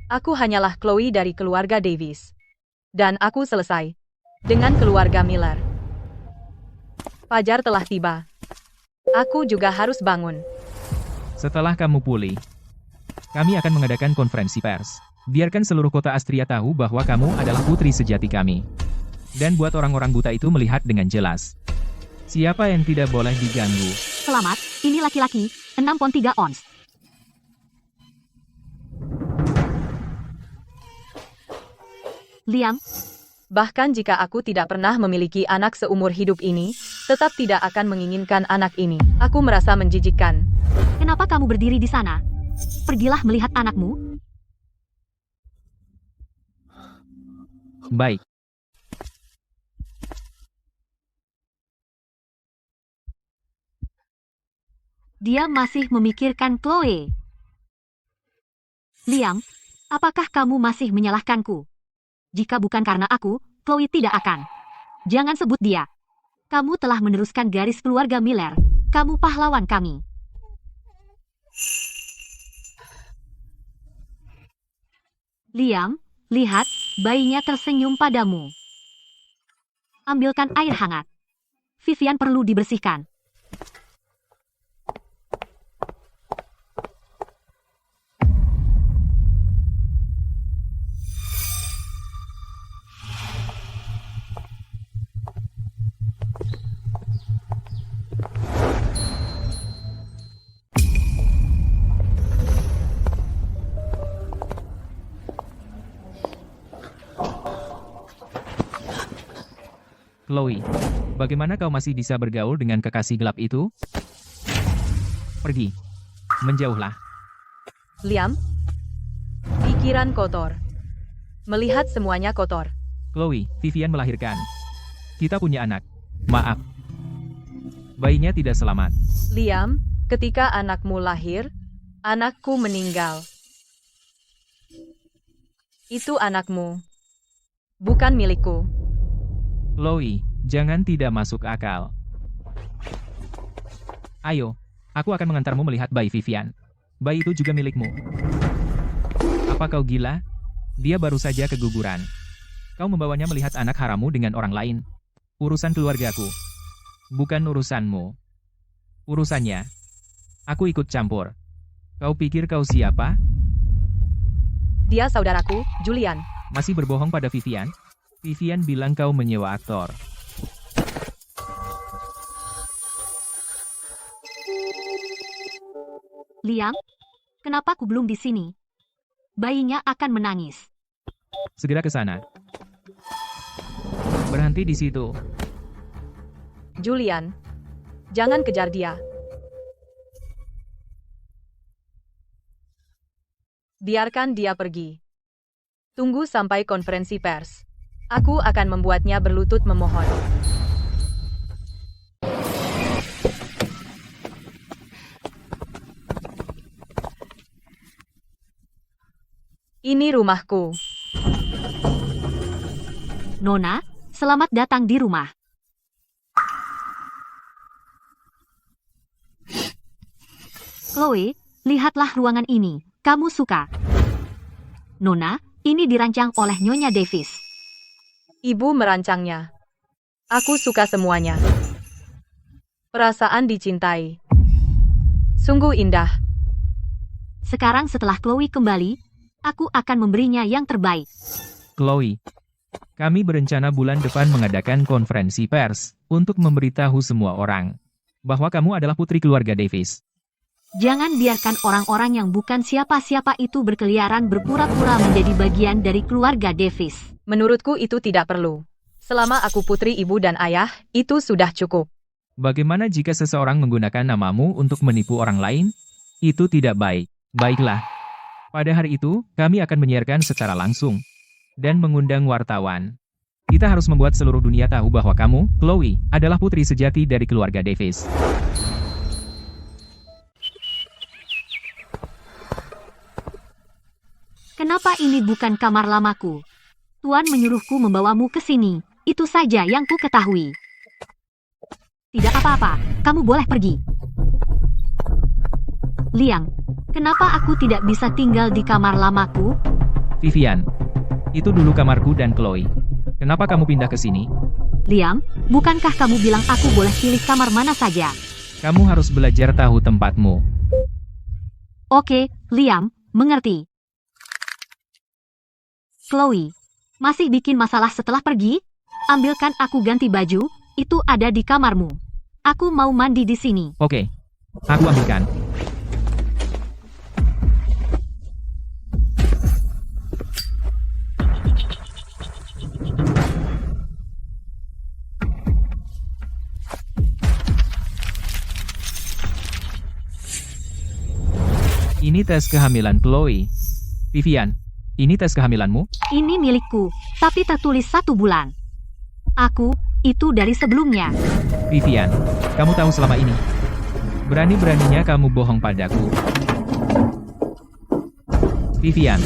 aku hanyalah Chloe dari keluarga Davis. Dan aku selesai dengan keluarga Miller. Fajar telah tiba. Aku juga harus bangun. Setelah kamu pulih, kami akan mengadakan konferensi pers. Biarkan seluruh kota Astria tahu bahwa kamu adalah putri sejati kami. Dan buat orang-orang buta itu melihat dengan jelas. Siapa yang tidak boleh diganggu. Selamat, ini laki-laki, 6 pon 3 ons. Liam, Bahkan jika aku tidak pernah memiliki anak seumur hidup ini, tetap tidak akan menginginkan anak ini. Aku merasa menjijikkan. kenapa kamu berdiri di sana? Pergilah melihat anakmu. Baik. Dia masih memikirkan Chloe. Liam, apakah kamu masih menyalahkanku? Jika bukan karena aku, Chloe tidak akan. Jangan sebut dia. Kamu telah meneruskan garis keluarga Miller. Kamu pahlawan kami. Liam, lihat, bayinya tersenyum padamu. Ambilkan air hangat. Vivian perlu dibersihkan. Chloe, bagaimana kau masih bisa bergaul dengan kekasih gelap itu? Pergi. Menjauhlah. Liam, pikiran kotor. Melihat semuanya kotor. Chloe, Vivian melahirkan. Kita punya anak. Maaf. Bayinya tidak selamat. Liam, ketika anakmu lahir, anakku meninggal. Itu anakmu. Bukan milikku. Chloe, jangan tidak masuk akal. Ayo, aku akan mengantarmu melihat bayi Vivian. Bayi itu juga milikmu. Apa kau gila? Dia baru saja keguguran. Kau membawanya melihat anak harammu dengan orang lain. Urusan keluargaku. Bukan urusanmu. Urusannya. Aku ikut campur. Kau pikir kau siapa? Dia saudaraku, Julian. Masih berbohong pada Vivian? Vivian bilang kau menyewa aktor. Liam, kenapa aku belum di sini? Bayinya akan menangis. Segera ke sana. Berhenti di situ. Julian, jangan kejar dia. Biarkan dia pergi. Tunggu sampai konferensi pers. Aku akan membuatnya berlutut memohon. Ini rumahku. Nona, selamat datang di rumah. Chloe, lihatlah ruangan ini. Kamu suka? Nona, ini dirancang oleh Nyonya Davis. Ibu merancangnya. Aku suka semuanya. Perasaan dicintai. Sungguh indah. Sekarang setelah Chloe kembali, aku akan memberinya yang terbaik. Chloe, kami berencana bulan depan mengadakan konferensi pers untuk memberitahu semua orang bahwa kamu adalah putri keluarga Davis. Jangan biarkan orang-orang yang bukan siapa-siapa itu berkeliaran berpura-pura menjadi bagian dari keluarga Davis. Menurutku itu tidak perlu. Selama aku putri ibu dan ayah, itu sudah cukup. Bagaimana jika seseorang menggunakan namamu untuk menipu orang lain? Itu tidak baik. Baiklah. Pada hari itu, kami akan menyiarkan secara langsung dan mengundang wartawan. Kita harus membuat seluruh dunia tahu bahwa kamu, Chloe, adalah putri sejati dari keluarga Davis. Kenapa ini bukan kamar lamaku? Tuan menyuruhku membawamu ke sini. Itu saja yang ku ketahui. Tidak apa-apa, kamu boleh pergi. Liam, kenapa aku tidak bisa tinggal di kamar lamaku? Vivian, itu dulu kamarku dan Chloe. Kenapa kamu pindah ke sini? Liam, bukankah kamu bilang aku boleh pilih kamar mana saja? Kamu harus belajar tahu tempatmu. Oke, Liam, mengerti. Chloe, masih bikin masalah setelah pergi? Ambilkan aku ganti baju, itu ada di kamarmu. Aku mau mandi di sini. Oke, aku ambilkan. Ini tes kehamilan Chloe. Vivian, ini tes kehamilanmu? Ini milikku, tapi tertulis 1 bulan. Aku, itu dari sebelumnya. Vivian, kamu tahu selama ini. Berani-beraninya kamu bohong padaku. Vivian,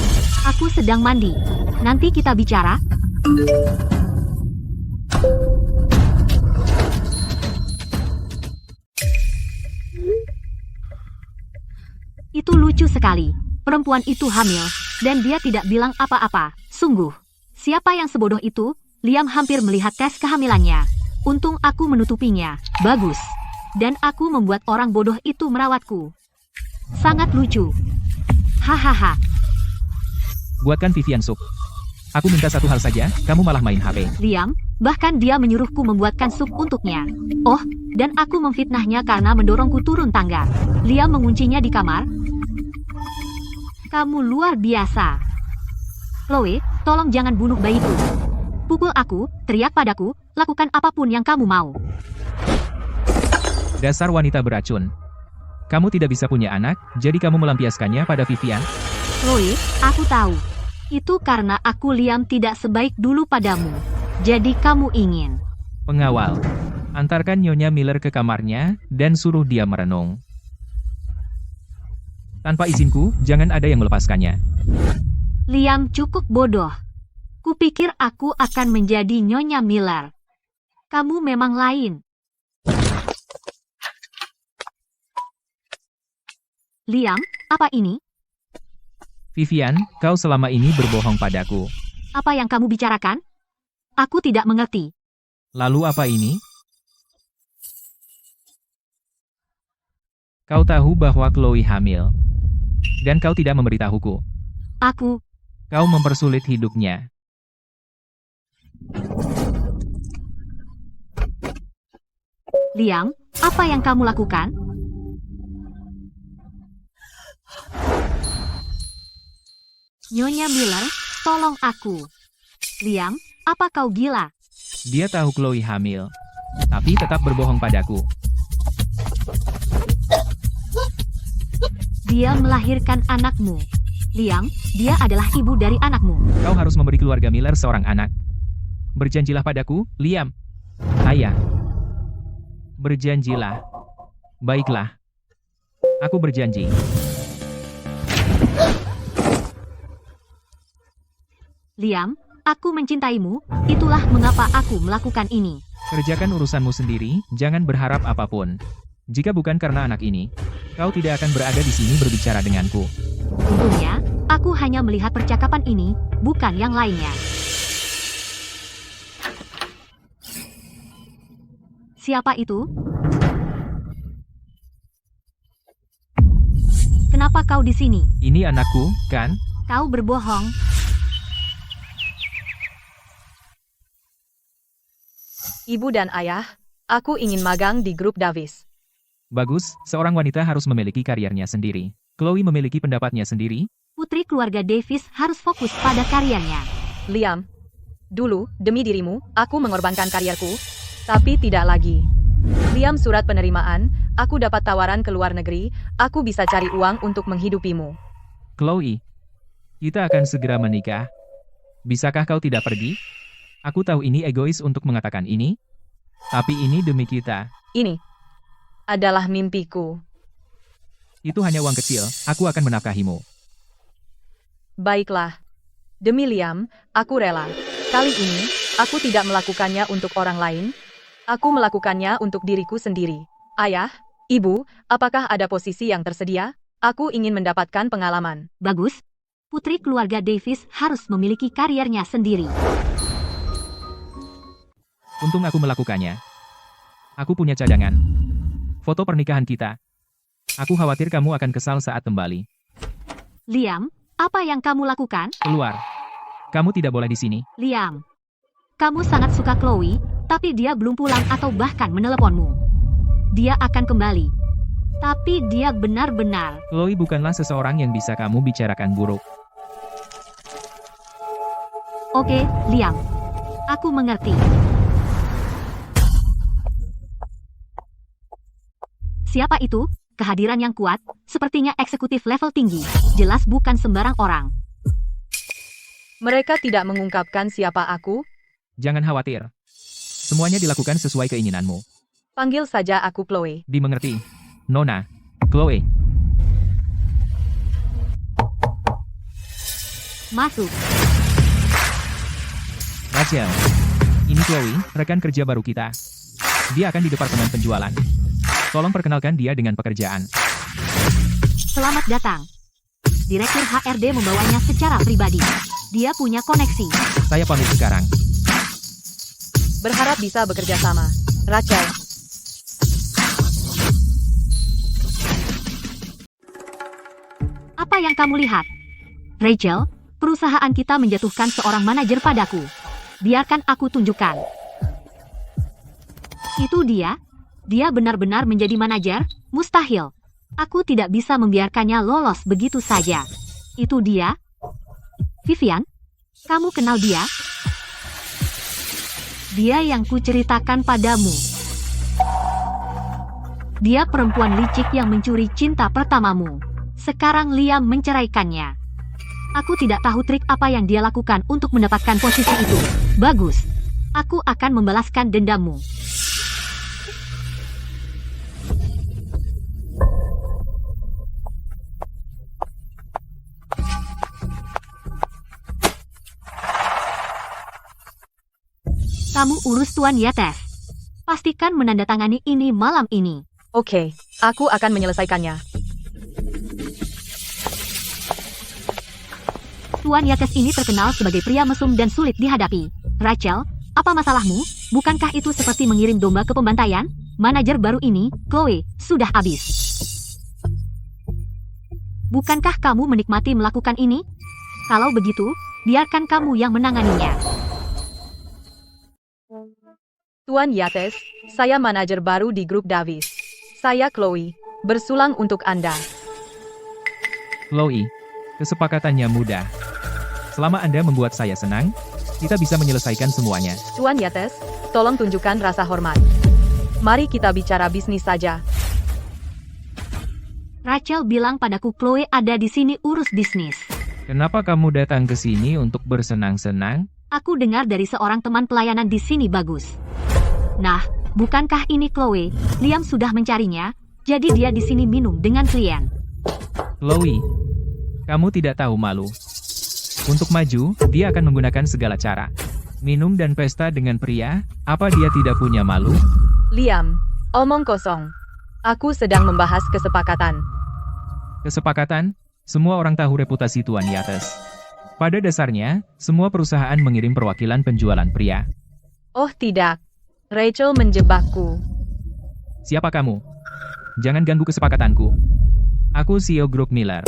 Aku sedang mandi. Nanti kita bicara. Itu lucu sekali. Perempuan itu hamil, dan dia tidak bilang apa-apa. Sungguh. Siapa yang sebodoh itu? Liam hampir melihat tes kehamilannya. Untung aku menutupinya. Bagus. Dan aku membuat orang bodoh itu merawatku. Sangat lucu. Hahaha. buatkan Vivian sup. Aku minta satu hal saja, kamu malah main HP. Liam, bahkan dia menyuruhku membuatkan sup untuknya. Oh, dan aku memfitnahnya karena mendorongku turun tangga. Liam menguncinya di kamar. Kamu luar biasa. Chloe, tolong jangan bunuh bayiku. Pukul aku, teriak padaku, lakukan apapun yang kamu mau. Dasar wanita beracun. Kamu tidak bisa punya anak, jadi kamu melampiaskannya pada Vivian. Chloe, aku tahu. Itu karena aku Liam tidak sebaik dulu padamu. Jadi kamu ingin. Pengawal, antarkan Nyonya Miller ke kamarnya, dan suruh dia merenung. Tanpa izinku, jangan ada yang melepaskannya. Liam cukup bodoh. Kupikir aku akan menjadi Nyonya Miller. Kamu memang lain. Liam, apa ini? Vivian, kau selama ini berbohong padaku. Apa yang kamu bicarakan? Aku tidak mengerti. Lalu apa ini? Kau tahu bahwa Chloe hamil. Dan kau tidak memberitahuku. Kau mempersulit hidupnya. Liam, apa yang kamu lakukan? Nyonya Miller, tolong aku. Liam, apa kau gila? Dia tahu Chloe hamil. Tapi tetap berbohong padaku. Dia melahirkan anakmu. Liam, dia adalah ibu dari anakmu. Kau harus memberi keluarga Miller seorang anak. Berjanjilah padaku, Liam. Ayah. Berjanjilah. Baiklah. Aku berjanji. Liam, aku mencintaimu, itulah mengapa aku melakukan ini. Kerjakan urusanmu sendiri, jangan berharap apapun. Jika bukan karena anak ini, kau tidak akan berada di sini berbicara denganku. Untungnya, aku hanya melihat percakapan ini, bukan yang lainnya. Siapa itu? Kenapa Apa kau di sini? Ini anakku, kan? Kau berbohong. Ibu dan ayah, aku ingin magang di grup Davis. Bagus, seorang wanita harus memiliki kariernya sendiri. Chloe memiliki pendapatnya sendiri. Putri keluarga Davis harus fokus pada karirnya. Liam, dulu, demi dirimu, aku mengorbankan karierku, tapi tidak lagi. Liam, surat penerimaan, aku dapat tawaran ke luar negeri, aku bisa cari uang untuk menghidupimu. Chloe, kita akan segera menikah. Bisakah kau tidak pergi? Aku tahu ini egois untuk mengatakan ini, tapi ini demi kita. Ini adalah mimpiku. Itu hanya uang kecil, aku akan menafkahimu. Baiklah. Demi Liam, aku rela. Kali ini, aku tidak melakukannya untuk orang lain. Aku melakukannya untuk diriku sendiri. Ayah, ibu, apakah ada posisi yang tersedia? Aku ingin mendapatkan pengalaman. Bagus. Putri keluarga Davis harus memiliki kariernya sendiri. Untung aku melakukannya. Aku punya cadangan. Foto pernikahan kita. Aku khawatir kamu akan kesal saat kembali. Liam, apa yang kamu lakukan? Keluar. Kamu tidak boleh di sini. Liam, kamu sangat suka Chloe, tapi dia belum pulang atau bahkan meneleponmu. Dia akan kembali. Tapi dia benar-benar. Chloe bukanlah seseorang yang bisa kamu bicarakan buruk. Oke, Liam. Aku mengerti. Siapa itu? Kehadiran yang kuat, sepertinya eksekutif level tinggi. Jelas bukan sembarang orang. Mereka tidak mengungkapkan siapa aku. Jangan khawatir. Semuanya dilakukan sesuai keinginanmu. Panggil saja aku Chloe. Dimengerti. Nona. Chloe. Masuk. Rachel. Ini Chloe, rekan kerja baru kita. Dia akan di departemen penjualan. Tolong perkenalkan dia dengan pekerjaan. Selamat datang. Direktur HRD membawanya secara pribadi. Dia punya koneksi. Saya pamit sekarang. Berharap bisa bekerja sama. Rachel. Apa yang kamu lihat? Rachel, perusahaan kita menjatuhkan seorang manajer padaku. Biarkan aku tunjukkan. Itu dia? Dia benar-benar menjadi manajer? Mustahil. Aku tidak bisa membiarkannya lolos begitu saja. Itu dia? Vivian? Kamu kenal dia? Dia yang kuceritakan padamu. Dia perempuan licik yang mencuri cinta pertamamu. Sekarang Liam menceraikannya. Aku tidak tahu trik apa yang dia lakukan untuk mendapatkan posisi itu. Bagus. Aku akan membalaskan dendammu. Kamu urus Tuan Yates. Pastikan menandatangani ini malam ini. Oke, aku akan menyelesaikannya. Tuan Yates ini terkenal sebagai pria mesum dan sulit dihadapi. Rachel, apa masalahmu? Bukankah itu seperti mengirim domba ke pembantaian? Manajer baru ini, Chloe, sudah habis. Bukankah kamu menikmati melakukan ini? Kalau begitu, biarkan kamu yang menanganinya. Tuan Yates, saya manajer baru di grup Davis. Saya Chloe, bersulang untuk Anda. Chloe, kesepakatannya mudah. Selama Anda membuat saya senang, kita bisa menyelesaikan semuanya. Tuan Yates, tolong tunjukkan rasa hormat. Mari kita bicara bisnis saja. Rachel bilang padaku Chloe ada di sini urus bisnis. Kenapa kamu datang ke sini untuk bersenang-senang? Aku dengar dari seorang teman pelayanan di sini bagus. Nah, bukankah ini Chloe? Liam sudah mencarinya, jadi dia di sini minum dengan klien. Chloe, kamu tidak tahu malu. Untuk maju, dia akan menggunakan segala cara. Minum dan pesta dengan pria, apa dia tidak punya malu? Liam, omong kosong. Aku sedang membahas kesepakatan. Kesepakatan? Semua orang tahu reputasi Tuan Yates. Pada dasarnya, semua perusahaan mengirim perwakilan penjualan pria. Oh tidak. Rachel menjebakku. Siapa kamu? Jangan ganggu kesepakatanku. Aku CEO Grup Miller.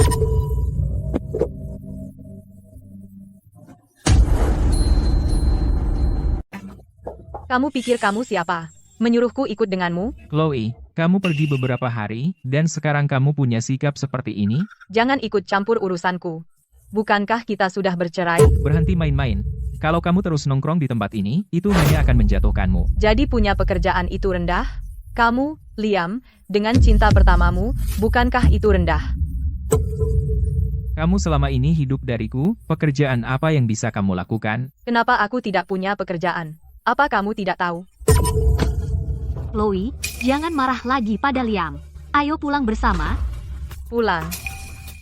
Kamu pikir kamu siapa? Menyuruhku ikut denganmu? Chloe, kamu pergi beberapa hari, dan sekarang kamu punya sikap seperti ini? Jangan ikut campur urusanku. Bukankah kita sudah bercerai? Berhenti main-main. Kalau kamu terus nongkrong di tempat ini, itu hanya akan menjatuhkanmu. Jadi punya pekerjaan itu rendah? Kamu, Liam, dengan cinta pertamamu, bukankah itu rendah? Kamu selama ini hidup dariku, pekerjaan apa yang bisa kamu lakukan? Kenapa aku tidak punya pekerjaan? Apa kamu tidak tahu? Chloe, jangan marah lagi pada Liam. Ayo pulang bersama. Pulang.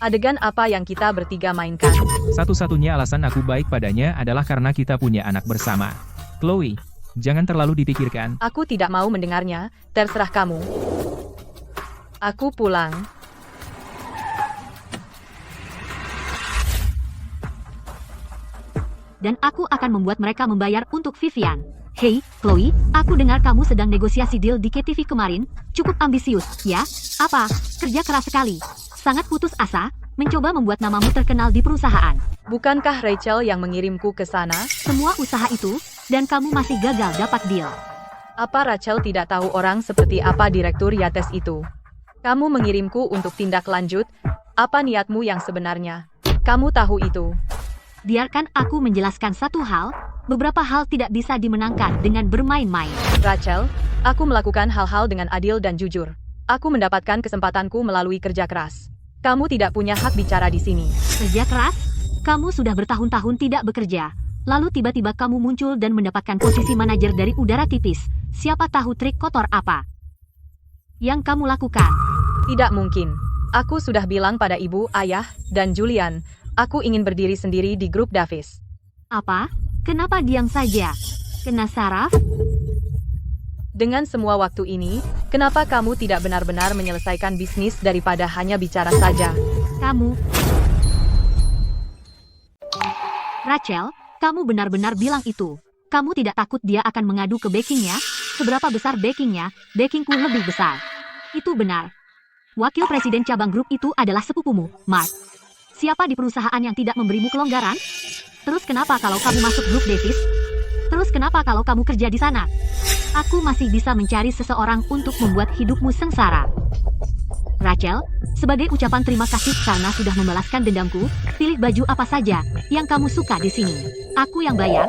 Adegan apa yang kita bertiga mainkan? Satu-satunya alasan aku baik padanya adalah karena kita punya anak bersama. Chloe, jangan terlalu dipikirkan. Aku tidak mau mendengarnya, terserah kamu. Aku pulang. Dan aku akan membuat mereka membayar untuk Vivian. Hei, Chloe, aku dengar kamu sedang negosiasi deal di KTV kemarin. Cukup ambisius, ya? Apa? Kerja keras sekali. Sangat putus asa, mencoba membuat namamu terkenal di perusahaan. Bukankah Rachel yang mengirimku ke sana? Semua usaha itu, dan kamu masih gagal dapat deal. Apa Rachel tidak tahu orang seperti apa Direktur Yates itu? Kamu mengirimku untuk tindak lanjut. Apa niatmu yang sebenarnya? Kamu tahu itu. Biarkan aku menjelaskan satu hal, beberapa hal tidak bisa dimenangkan dengan bermain-main. Rachel, aku melakukan hal-hal dengan adil dan jujur. Aku mendapatkan kesempatanku melalui kerja keras. Kamu tidak punya hak bicara di sini. Kerja keras? Kamu sudah bertahun-tahun tidak bekerja. Lalu tiba-tiba kamu muncul dan mendapatkan posisi manajer dari udara tipis. Siapa tahu trik kotor apa yang kamu lakukan? Tidak mungkin. Aku sudah bilang pada ibu, ayah, dan Julian, aku ingin berdiri sendiri di grup Davis. Apa? Kenapa diam saja? Kena saraf? Dengan semua waktu ini, kenapa kamu tidak benar-benar menyelesaikan bisnis daripada hanya bicara saja? Kamu... Rachel, kamu benar-benar bilang itu. Kamu tidak takut dia akan mengadu ke backingnya? Seberapa besar backingnya? Backingku lebih besar. Itu benar. Wakil presiden cabang grup itu adalah sepupumu, Mark. Siapa di perusahaan yang tidak memberimu kelonggaran? Terus kenapa kalau kamu masuk grup Davis? Terus kenapa kalau kamu kerja di sana? Aku masih bisa mencari seseorang untuk membuat hidupmu sengsara. Rachel, sebagai ucapan terima kasih karena sudah membalaskan dendamku, pilih baju apa saja yang kamu suka di sini. Aku yang bayar.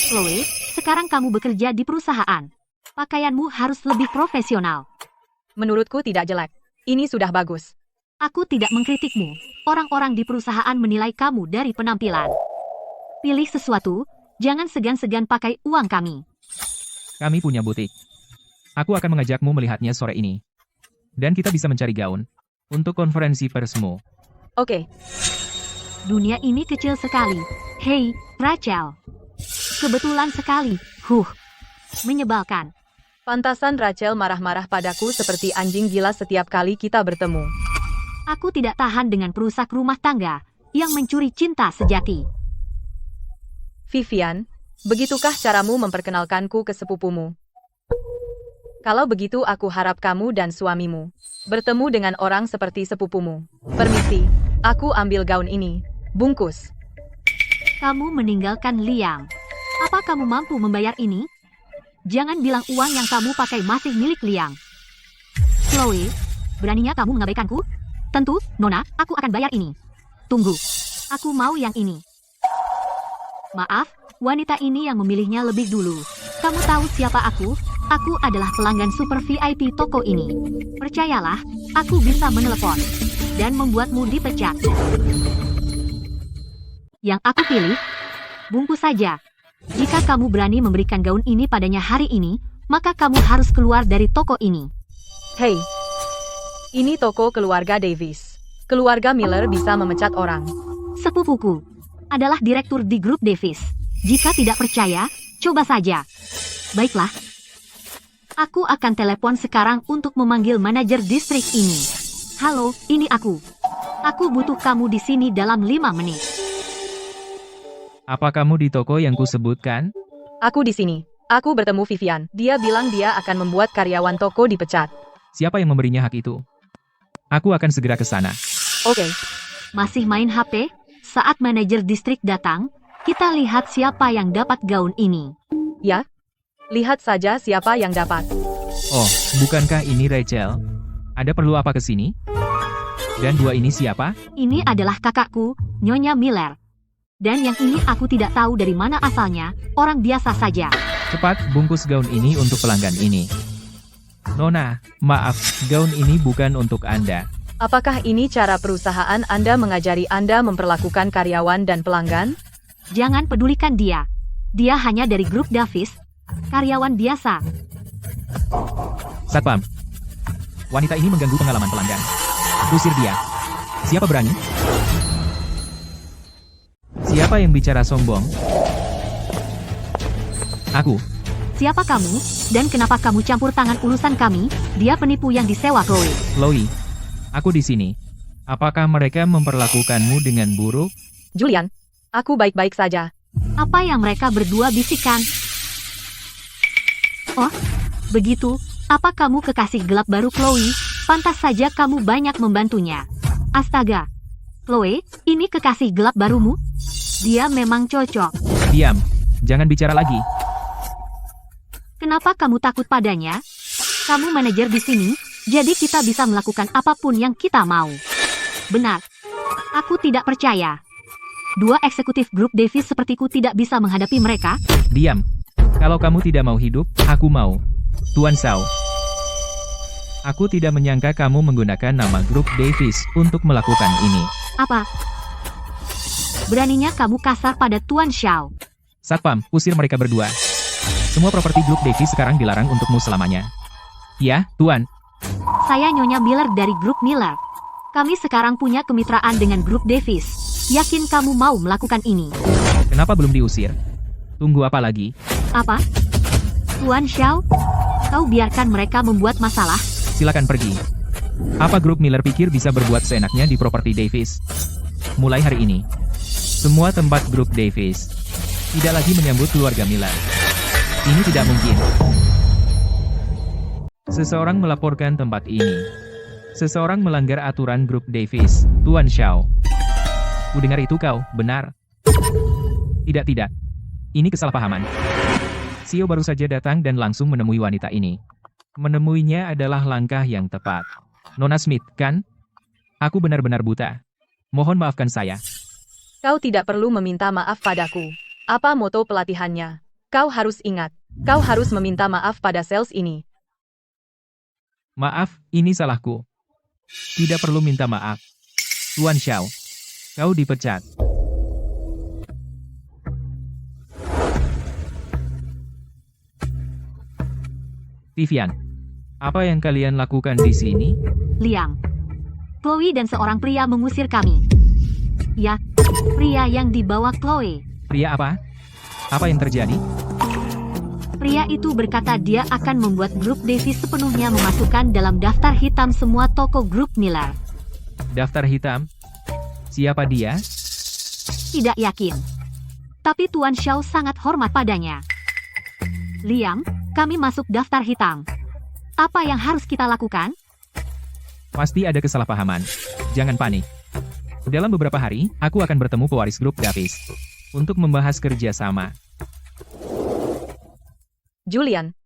Chloe, sekarang kamu bekerja di perusahaan. Pakaianmu harus lebih profesional. Menurutku tidak jelek. Ini sudah bagus. Aku tidak mengkritikmu. Orang-orang di perusahaan menilai kamu dari penampilan. Pilih sesuatu, jangan segan-segan pakai uang kami. Kami punya butik. Aku akan mengajakmu melihatnya sore ini. Dan kita bisa mencari gaun untuk konferensi persmu. Oke. Dunia ini kecil sekali. Hei, Rachel. Kebetulan sekali. Menyebalkan. Pantasan Rachel marah-marah padaku seperti anjing gila setiap kali kita bertemu. Aku tidak tahan dengan perusak rumah tangga yang mencuri cinta sejati. Vivian, begitukah caramu memperkenalkanku ke sepupumu? Kalau begitu aku harap kamu dan suamimu bertemu dengan orang seperti sepupumu. Permisi, aku ambil gaun ini. Bungkus. Kamu meninggalkan Liam. Apa kamu mampu membayar ini? Jangan bilang uang yang kamu pakai masih milik Liam. Chloe, beraninya kamu mengabaikanku? Tentu, Nona, aku akan bayar ini. Tunggu, aku mau yang ini. Maaf, wanita ini yang memilihnya lebih dulu. Kamu tahu siapa aku? Aku adalah pelanggan super VIP toko ini. Percayalah, aku bisa menelepon dan membuatmu dipecat. Yang aku pilih, bungkus saja. Jika kamu berani memberikan gaun ini padanya hari ini, maka kamu harus keluar dari toko ini. Hei, ini toko keluarga Davis. Keluarga Miller bisa memecat orang. Sepupuku adalah direktur di grup Davis. Jika tidak percaya, coba saja. Baiklah. Aku akan telepon sekarang untuk memanggil manajer distrik ini. Halo, ini aku. Aku butuh kamu di sini dalam 5 menit. Apa kamu di toko yang kusebutkan? Aku di sini. Aku bertemu Vivian. Dia bilang dia akan membuat karyawan toko dipecat. Siapa yang memberinya hak itu? Aku akan segera ke sana. Oke. Masih main HP? Saat manajer distrik datang, kita lihat siapa yang dapat gaun ini. Ya. Lihat saja siapa yang dapat. Oh, bukankah ini Rachel? Ada perlu apa ke sini? Dan dua ini siapa? Ini adalah kakakku, Nyonya Miller. Dan yang ini aku tidak tahu dari mana asalnya, orang biasa saja. Cepat, bungkus gaun ini untuk pelanggan ini. Nona, maaf, gaun ini bukan untuk Anda. Apakah ini cara perusahaan Anda mengajari Anda memperlakukan karyawan dan pelanggan? Jangan pedulikan dia. Dia hanya dari grup Davis, karyawan biasa. Satpam. Wanita ini mengganggu pengalaman pelanggan. Usir dia. Siapa berani? Siapa yang bicara sombong? Aku. Siapa kamu, dan kenapa kamu campur tangan urusan kami? Dia penipu yang disewa Chloe. Chloe. Aku di sini. Apakah mereka memperlakukanmu dengan buruk? Julian, aku baik-baik saja. Apa yang mereka berdua bisikan? Oh, begitu. Apa kamu kekasih gelap baru Chloe? Pantas saja kamu banyak membantunya. Astaga. Chloe, ini kekasih gelap barumu? Dia memang cocok. Diam. Jangan bicara lagi. Kenapa kamu takut padanya? Kamu manajer di sini, jadi kita bisa melakukan apapun yang kita mau. Benar. Aku tidak percaya. Dua eksekutif grup Davis sepertiku tidak bisa menghadapi mereka. Diam. Kalau kamu tidak mau hidup, aku mau. Tuan Shaw. Aku tidak menyangka kamu menggunakan nama grup Davis untuk melakukan ini. Apa? Beraninya kamu kasar pada Tuan Shaw. Satpam, usir mereka berdua. Semua properti grup Davis sekarang dilarang untukmu selamanya. Ya, Tuan. Saya Nyonya Miller dari grup Miller. Kami sekarang punya kemitraan dengan grup Davis. Yakin kamu mau melakukan ini? Kenapa belum diusir? Tunggu apa lagi? Apa? Tuan Shaw? Kau biarkan mereka membuat masalah? Silakan pergi. Apa grup Miller pikir bisa berbuat seenaknya di properti Davis? Mulai hari ini, semua tempat grup Davis tidak lagi menyambut keluarga Miller. Ini tidak mungkin. Seseorang melaporkan tempat ini. Seseorang melanggar aturan grup Davis, Tuan Shaw. Kudengar itu kau, benar? Tidak. Ini kesalahpahaman. CEO baru saja datang dan langsung menemui wanita ini. Menemuinya adalah langkah yang tepat. Nona Smith, kan? Aku benar-benar buta. Mohon maafkan saya. Kau tidak perlu meminta maaf padaku. Apa moto pelatihannya? Kau harus ingat. Kau harus meminta maaf pada sales ini. Maaf, ini salahku. Tidak perlu minta maaf. Tuan Shaw, kau dipecat. Vivian, apa yang kalian lakukan di sini? Liam. Chloe dan seorang pria mengusir kami. Ya, pria yang dibawa Chloe. Pria apa? Apa yang terjadi? Pria itu berkata dia akan membuat grup Davis sepenuhnya memasukkan dalam daftar hitam semua toko grup Miller. Daftar hitam? Siapa dia? Tidak yakin. Tapi Tuan Shaw sangat hormat padanya. Liam, kami masuk daftar hitam. Apa yang harus kita lakukan? Pasti ada kesalahpahaman. Jangan panik. Dalam beberapa hari, aku akan bertemu pewaris grup Davis untuk membahas kerjasama. Julian,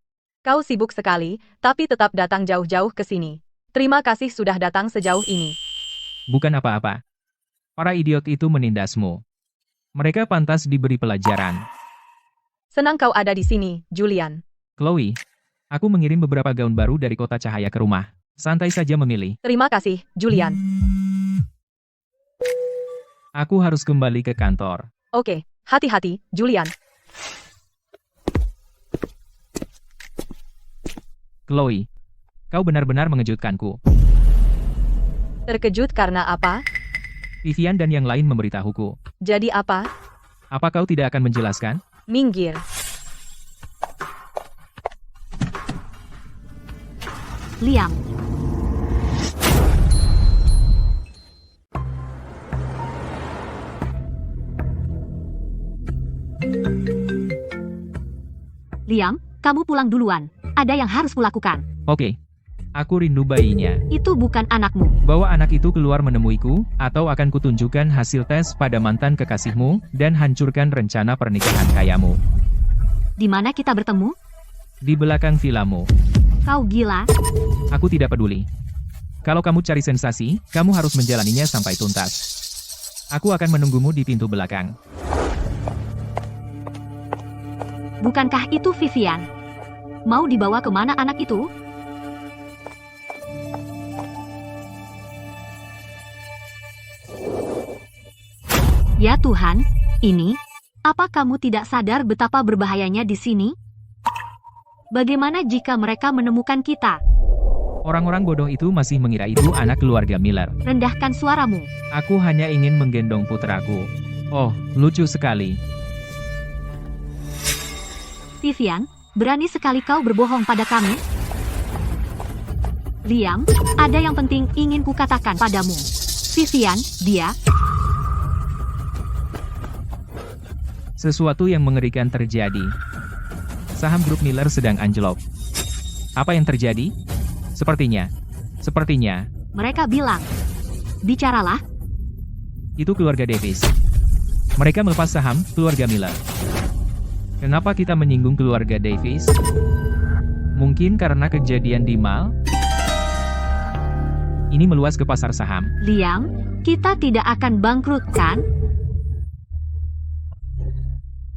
kau sibuk sekali, tapi tetap datang jauh-jauh ke sini. Terima kasih sudah datang sejauh ini. Bukan apa-apa. Para idiot itu menindasmu. Mereka pantas diberi pelajaran. Senang kau ada di sini, Julian. Chloe, aku mengirim beberapa gaun baru dari kota cahaya ke rumah. Santai saja memilih. Terima kasih, Julian. Aku harus kembali ke kantor. Oke, hati-hati, Julian. Chloe, kau benar-benar mengejutkanku. Terkejut karena apa? Vivian dan yang lain memberitahuku. Jadi apa? Apa kau tidak akan menjelaskan? Minggir. Liam. Liam, kamu pulang duluan. Ada yang harus kulakukan. Oke. Aku rindu bayinya. Itu bukan anakmu. Bawa anak itu keluar menemuiku, atau akan kutunjukkan hasil tes pada mantan kekasihmu, dan hancurkan rencana pernikahan kayamu. Di mana kita bertemu? Di belakang vilamu. Kau gila? Aku tidak peduli. Kalau kamu cari sensasi, kamu harus menjalaninya sampai tuntas. Aku akan menunggumu di pintu belakang. Bukankah itu Vivian? Mau dibawa kemana anak itu? Ya Tuhan, ini, apa kamu tidak sadar betapa berbahayanya di sini? Bagaimana jika mereka menemukan kita? Orang-orang bodoh itu masih mengira itu anak keluarga Miller. Rendahkan suaramu. Aku hanya ingin menggendong putraku. Oh, lucu sekali. Vivian, berani sekali kau berbohong pada kami? Liam, ada yang penting ingin kukatakan padamu. Vivian, dia... Sesuatu yang mengerikan terjadi. Saham grup Miller sedang anjlok. Apa yang terjadi? Sepertinya. Mereka bilang. Bicaralah. Itu keluarga Davis. Mereka melepas saham keluarga Miller. Kenapa kita menyinggung keluarga Davis? Mungkin karena kejadian di mall? Ini meluas ke pasar saham. Liam, kita tidak akan bangkrut, kan?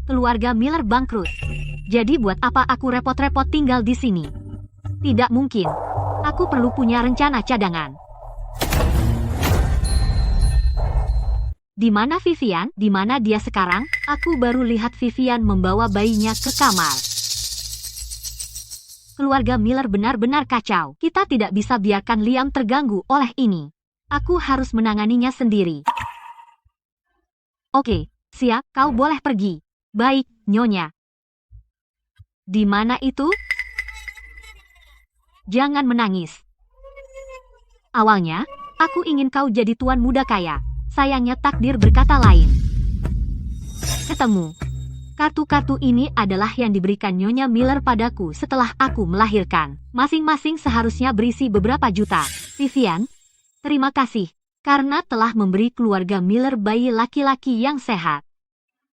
Keluarga Miller bangkrut. Jadi buat apa aku repot-repot tinggal di sini? Tidak mungkin. Aku perlu punya rencana cadangan. Di mana Vivian? Di mana dia sekarang? Aku baru lihat Vivian membawa bayinya ke kamar. Keluarga Miller benar-benar kacau. Kita tidak bisa biarkan Liam terganggu oleh ini. Aku harus menanganinya sendiri. Oke, siap, kau boleh pergi. Baik, Nyonya. Di mana itu? Jangan menangis. Awalnya, aku ingin kau jadi tuan muda kaya. Sayangnya takdir berkata lain. Ketemu. Kartu-kartu ini adalah yang diberikan Nyonya Miller padaku setelah aku melahirkan. Masing-masing seharusnya berisi beberapa juta. Vivian, terima kasih. Karena telah memberi keluarga Miller bayi laki-laki yang sehat.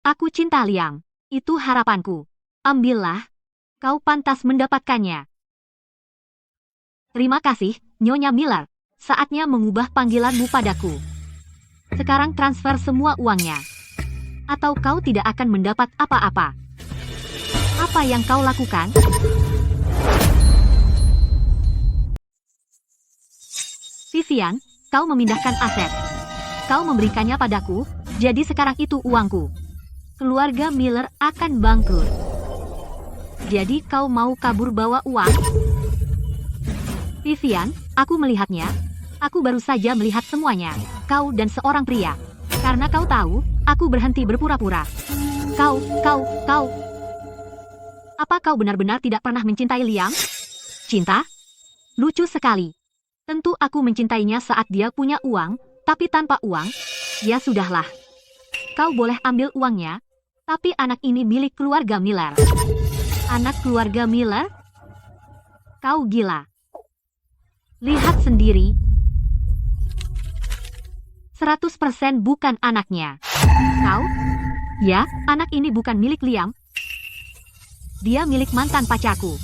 Aku cinta Liam. Itu harapanku. Ambillah. Kau pantas mendapatkannya. Terima kasih, Nyonya Miller. Saatnya mengubah panggilanmu padaku. Sekarang transfer semua uangnya. Atau kau tidak akan mendapat apa-apa. Apa yang kau lakukan? Vivian, kau memindahkan aset. Kau memberikannya padaku, jadi sekarang itu uangku. Keluarga Miller akan bangkrut. Jadi kau mau kabur bawa uang? Vivian, aku melihatnya. Aku baru saja melihat semuanya. Kau dan seorang pria. Karena kau tahu, aku berhenti berpura-pura. Kau. Apa kau benar-benar tidak pernah mencintai Liam? Cinta? Lucu sekali. Tentu aku mencintainya saat dia punya uang, tapi tanpa uang, ya sudahlah. Kau boleh ambil uangnya. Tapi anak ini milik keluarga Miller. Anak keluarga Miller? Kau gila. Lihat sendiri. 100% bukan anaknya. Kau? Ya, anak ini bukan milik Liam. Dia milik mantan pacarku.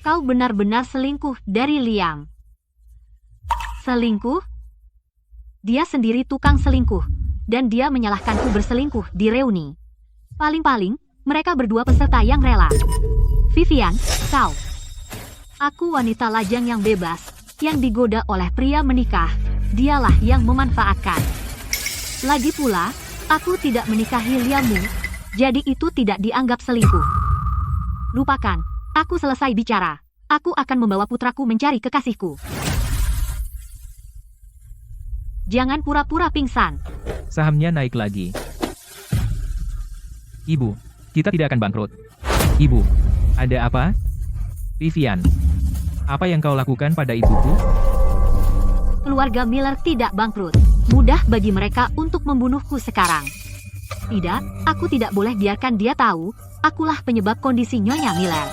Kau benar-benar selingkuh dari Liam. Selingkuh? Dia sendiri tukang selingkuh. Dan dia menyalahkanku berselingkuh di reuni. Paling-paling, mereka berdua peserta yang rela. Vivian, kau. Aku wanita lajang yang bebas, yang digoda oleh pria menikah. Dialah yang memanfaatkan. Lagi pula, aku tidak menikahi Liammu, jadi itu tidak dianggap selingkuh. Lupakan, aku selesai bicara. Aku akan membawa putraku mencari kekasihku. Jangan pura-pura pingsan. Sahamnya naik lagi. Ibu, kita tidak akan bangkrut. Ibu, ada apa? Vivian, apa yang kau lakukan pada ibuku? Keluarga Miller tidak bangkrut. Mudah bagi mereka untuk membunuhku sekarang. Tidak, aku tidak boleh biarkan dia tahu, akulah penyebab kondisi Nyonya Miller.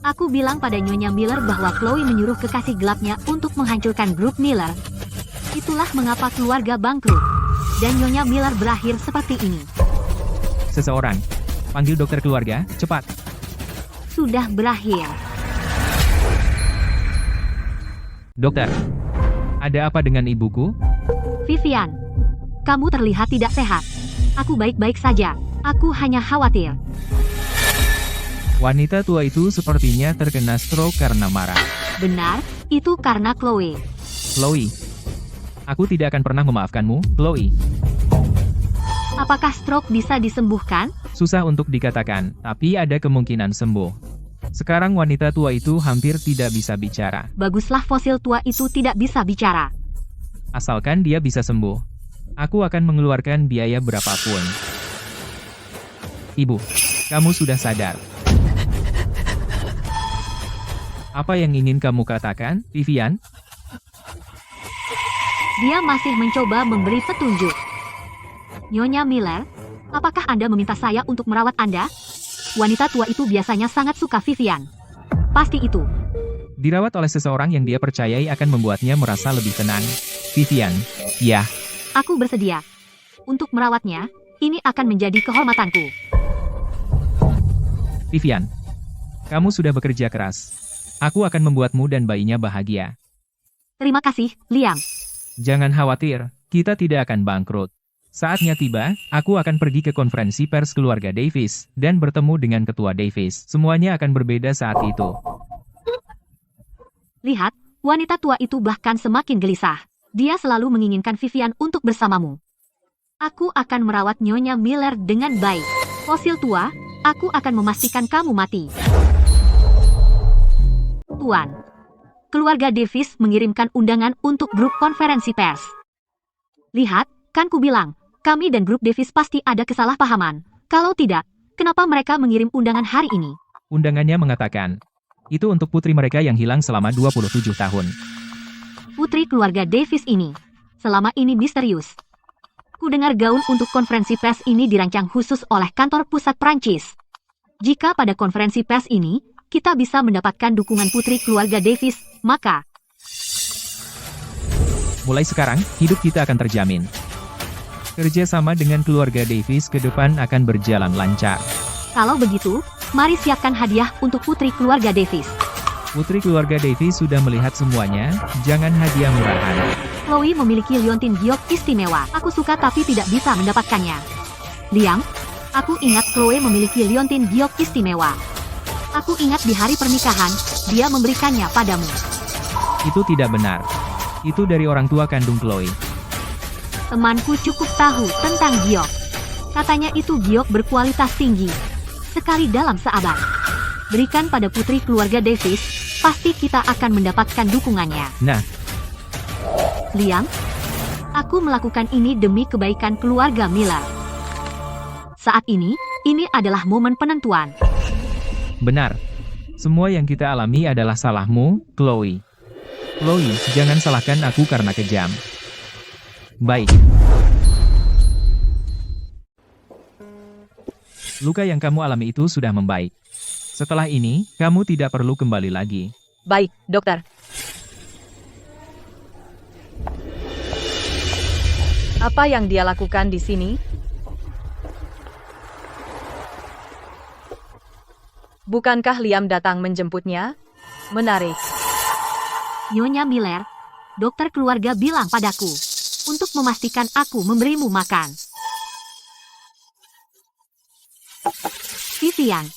Aku bilang pada Nyonya Miller bahwa Chloe menyuruh kekasih gelapnya untuk menghancurkan grup Miller. Itulah mengapa keluarga bangkrut. Dan Nyonya Miller berakhir seperti ini. Seseorang. Panggil dokter keluarga, cepat. Sudah berakhir. Dokter. Ada apa dengan ibuku? Vivian, kamu terlihat tidak sehat. Aku baik-baik saja. Aku hanya khawatir. Wanita tua itu sepertinya terkena stroke karena marah. Benar, itu karena Chloe. Chloe. Aku tidak akan pernah memaafkanmu, Chloe. Apakah stroke bisa disembuhkan? Susah untuk dikatakan, tapi ada kemungkinan sembuh. Sekarang wanita tua itu hampir tidak bisa bicara. Baguslah fosil tua itu tidak bisa bicara. Asalkan dia bisa sembuh. Aku akan mengeluarkan biaya berapapun. Ibu, kamu sudah sadar. Apa yang ingin kamu katakan, Vivian? Dia masih mencoba memberi petunjuk. Nyonya Miller, apakah Anda meminta saya untuk merawat Anda? Wanita tua itu biasanya sangat suka Vivian. Pasti itu. Dirawat oleh seseorang yang dia percayai akan membuatnya merasa lebih tenang. Vivian, ya. Aku bersedia. Untuk merawatnya, ini akan menjadi kehormatanku. Vivian, kamu sudah bekerja keras. Aku akan membuatmu dan bayinya bahagia. Terima kasih, Liam. Jangan khawatir, kita tidak akan bangkrut. Saatnya tiba, aku akan pergi ke konferensi pers keluarga Davis, dan bertemu dengan ketua Davis. Semuanya akan berbeda saat itu. Lihat, wanita tua itu bahkan semakin gelisah. Dia selalu menginginkan Vivian untuk bersamamu. Aku akan merawat Nyonya Miller dengan baik. Fosil tua, aku akan memastikan kamu mati. Tuan, keluarga Davis mengirimkan undangan untuk grup konferensi pers. Lihat, kan ku bilang, kami dan grup Davis pasti ada kesalahpahaman. Kalau tidak, kenapa mereka mengirim undangan hari ini? Undangannya mengatakan, itu untuk putri mereka yang hilang selama 27 tahun. Putri keluarga Davis ini, selama ini misterius. Ku dengar gaun untuk konferensi pers ini dirancang khusus oleh kantor pusat Prancis. Jika pada konferensi pers ini, kita bisa mendapatkan dukungan putri keluarga Davis, maka mulai sekarang, hidup kita akan terjamin. Kerjasama dengan keluarga Davis ke depan akan berjalan lancar. kalau begitu, mari siapkan hadiah untuk putri keluarga Davis. Putri keluarga Davis sudah melihat semuanya, jangan hadiah murahan. Chloe memiliki liontin giok istimewa. Aku suka tapi tidak bisa mendapatkannya. Liam, aku ingat Chloe memiliki liontin giok istimewa. Aku ingat di hari pernikahan, dia memberikannya padamu. Itu tidak benar. Itu dari orang tua kandung Chloe. Temanku cukup tahu tentang giok. Katanya itu giok berkualitas tinggi. Sekali dalam seabad. Berikan pada putri keluarga Davis, pasti kita akan mendapatkan dukungannya. Nah, Liam, aku melakukan ini demi kebaikan keluarga Miller. Saat ini adalah momen penentuan. benar. Semua yang kita alami adalah salahmu, Chloe. Chloe, jangan salahkan aku karena kejam. Baik. Luka yang kamu alami itu sudah membaik. Setelah ini, kamu tidak perlu kembali lagi. Baik, dokter. Apa yang dia lakukan di sini? Bukankah Liam datang menjemputnya? Menarik. Nyonya Miller, dokter keluarga bilang padaku, untuk memastikan aku memberimu makan. Vivian,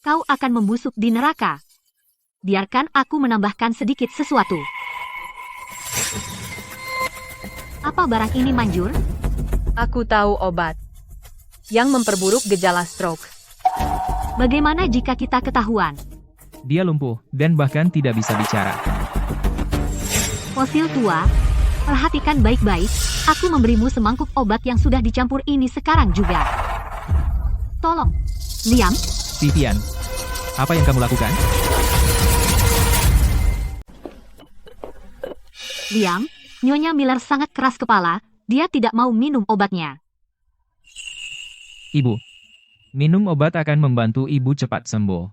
kau akan membusuk di neraka. Biarkan aku menambahkan sedikit sesuatu. Apa barang ini manjur? Aku tahu obat yang memperburuk gejala stroke. Bagaimana jika kita ketahuan? Dia lumpuh, dan bahkan tidak bisa bicara. Fosil tua, perhatikan baik-baik, aku memberimu semangkuk obat yang sudah dicampur ini sekarang juga. Tolong, Liam. Vivian, apa yang kamu lakukan? Liam, Nyonya Miller sangat keras kepala, dia tidak mau minum obatnya. Ibu. Minum obat akan membantu ibu cepat sembuh.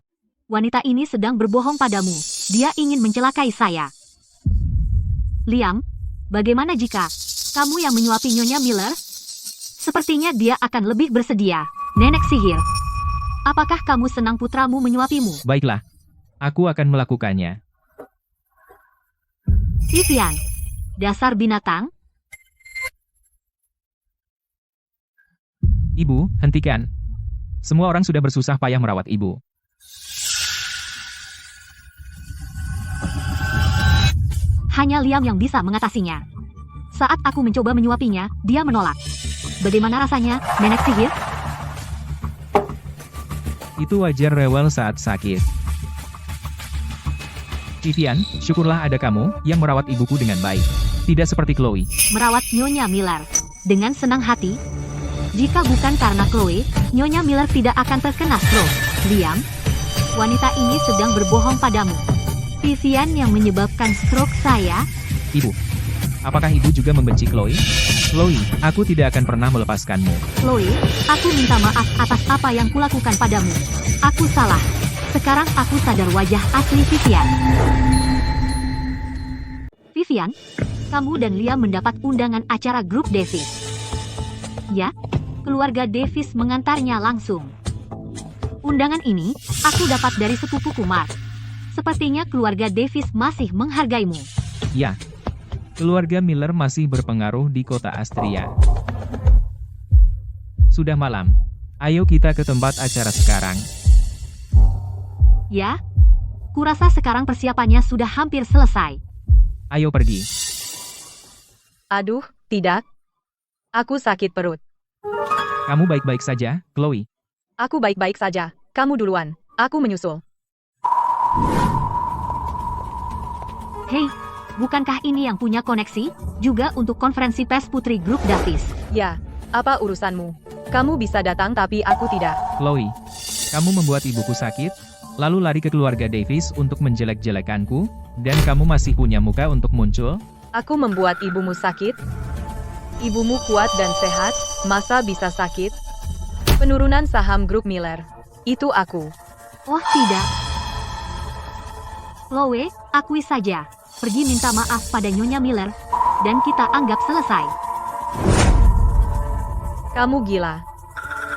Wanita ini sedang berbohong padamu. Dia ingin mencelakai saya. Liam, bagaimana jika kamu yang menyuapi Nyonya Miller? Sepertinya dia akan lebih bersedia. Nenek sihir. Apakah kamu senang putramu menyuapimu? Baiklah. Aku akan melakukannya. Vivian, dasar binatang. Ibu, hentikan. Semua orang sudah bersusah payah merawat ibu. Hanya Liam yang bisa mengatasinya. Saat aku mencoba menyuapinya, dia menolak. Bagaimana rasanya, nenek sihir? Itu wajar rewel saat sakit. Vivian, syukurlah ada kamu yang merawat ibuku dengan baik. Tidak seperti Chloe. Merawat Nyonya Miller. Dengan senang hati. Jika bukan karena Chloe, Nyonya Miller tidak akan terkena stroke. Liam, wanita ini sedang berbohong padamu. Vivian yang menyebabkan stroke saya. Ibu, apakah ibu juga membenci Chloe? Chloe, aku tidak akan pernah melepaskanmu. Chloe, aku minta maaf atas apa yang kulakukan padamu. Aku salah. Sekarang aku sadar wajah asli Vivian. Vivian, kamu dan Liam mendapat undangan acara grup Davis. Ya, keluarga Davis mengantarnya langsung. Undangan ini, aku dapat dari sepupuku Mark. Sepertinya keluarga Davis masih menghargaimu. Ya, keluarga Miller masih berpengaruh di kota Astria. Sudah malam. Ayo kita ke tempat acara sekarang. Ya, kurasa sekarang persiapannya sudah hampir selesai. Ayo pergi. Aduh, tidak. Aku sakit perut. Kamu baik-baik saja, Chloe? Aku baik-baik saja. Kamu duluan. Aku menyusul. Hei, bukankah ini yang punya koneksi? Juga untuk konferensi pers Putri Grup Davis. Ya, apa urusanmu? Kamu bisa datang tapi aku tidak. Chloe, kamu membuat ibuku sakit, lalu lari ke keluarga Davis untuk menjelek-jelekanku, dan kamu masih punya muka untuk muncul? Aku membuat ibumu sakit? Ibumu kuat dan sehat, masa bisa sakit? Penurunan saham grup Miller. Itu aku. Oh tidak. Chloe, akui saja. Pergi minta maaf pada Nyonya Miller, dan kita anggap selesai. Kamu gila.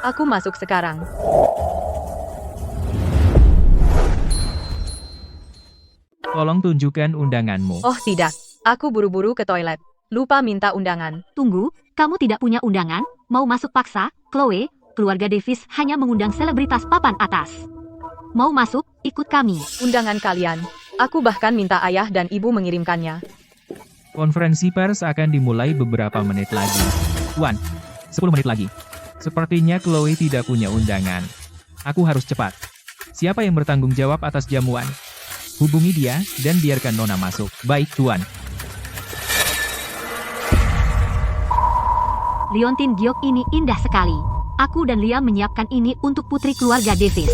Aku masuk sekarang. Tolong tunjukkan undanganmu. Oh tidak, aku buru-buru ke toilet. Lupa minta undangan. Tunggu, kamu tidak punya undangan? Mau masuk paksa? Chloe, keluarga Davis hanya mengundang selebritas papan atas. Mau masuk? Ikut kami. Undangan kalian. Aku bahkan minta ayah dan ibu mengirimkannya. Konferensi pers akan dimulai beberapa menit lagi. 10 menit lagi. Sepertinya Chloe tidak punya undangan. Aku harus cepat. Siapa yang bertanggung jawab atas jamuan? Hubungi dia, dan biarkan Nona masuk. Baik, Tuan. Liontin giok ini indah sekali. Aku dan Liam menyiapkan ini untuk putri keluarga Davis.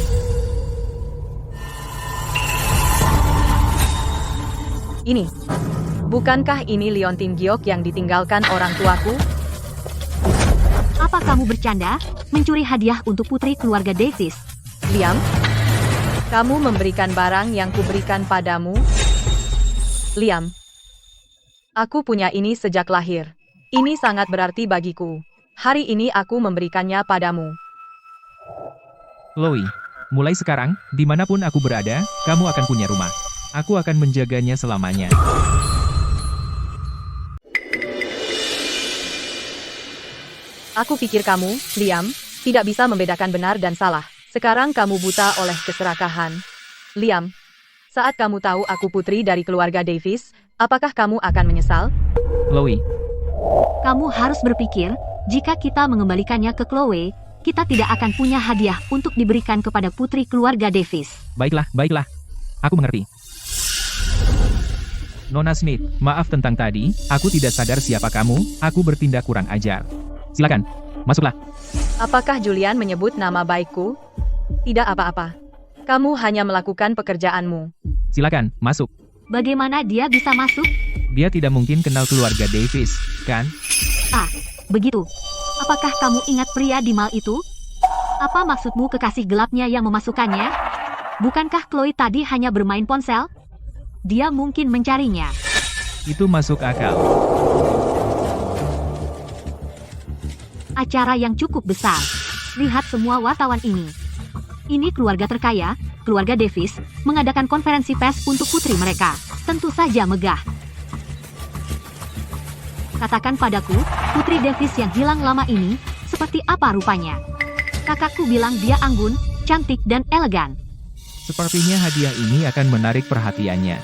Ini. Bukankah ini liontin giok yang ditinggalkan orang tuaku? Apa kamu bercanda? Mencuri hadiah untuk putri keluarga Davis? Liam? Kamu memberikan barang yang kuberikan padamu? Liam. Aku punya ini sejak lahir. Ini sangat berarti bagiku. Hari ini aku memberikannya padamu. Chloe, mulai sekarang, dimanapun aku berada, kamu akan punya rumah. Aku akan menjaganya selamanya. Aku pikir kamu, Liam, tidak bisa membedakan benar dan salah. Sekarang kamu buta oleh keserakahan. Liam, saat kamu tahu aku putri dari keluarga Davis, apakah kamu akan menyesal? Chloe, Kamu harus berpikir, jika kita mengembalikannya ke Chloe, kita tidak akan punya hadiah untuk diberikan kepada putri keluarga Davis. baiklah. Aku mengerti. Nona Smith, maaf tentang tadi, aku tidak sadar siapa kamu, aku bertindak kurang ajar. Silakan, masuklah. Apakah Julian menyebut nama baikku? Tidak apa-apa. Kamu hanya melakukan pekerjaanmu. Silakan, masuk. Bagaimana dia bisa masuk? Dia tidak mungkin kenal keluarga Davis, kan? Ah, begitu. Apakah kamu ingat pria di mal itu? Apa maksudmu kekasih gelapnya yang memasukkannya? Bukankah Chloe tadi hanya bermain ponsel? Dia mungkin mencarinya. Itu masuk akal. Acara yang cukup besar. Lihat semua wartawan ini. Ini keluarga terkaya, keluarga Davis, mengadakan konferensi pers untuk putri mereka. Tentu saja megah. Katakan padaku, putri Davis yang hilang lama ini, seperti apa rupanya? Kakakku bilang dia anggun, cantik dan elegan. Sepertinya hadiah ini akan menarik perhatiannya.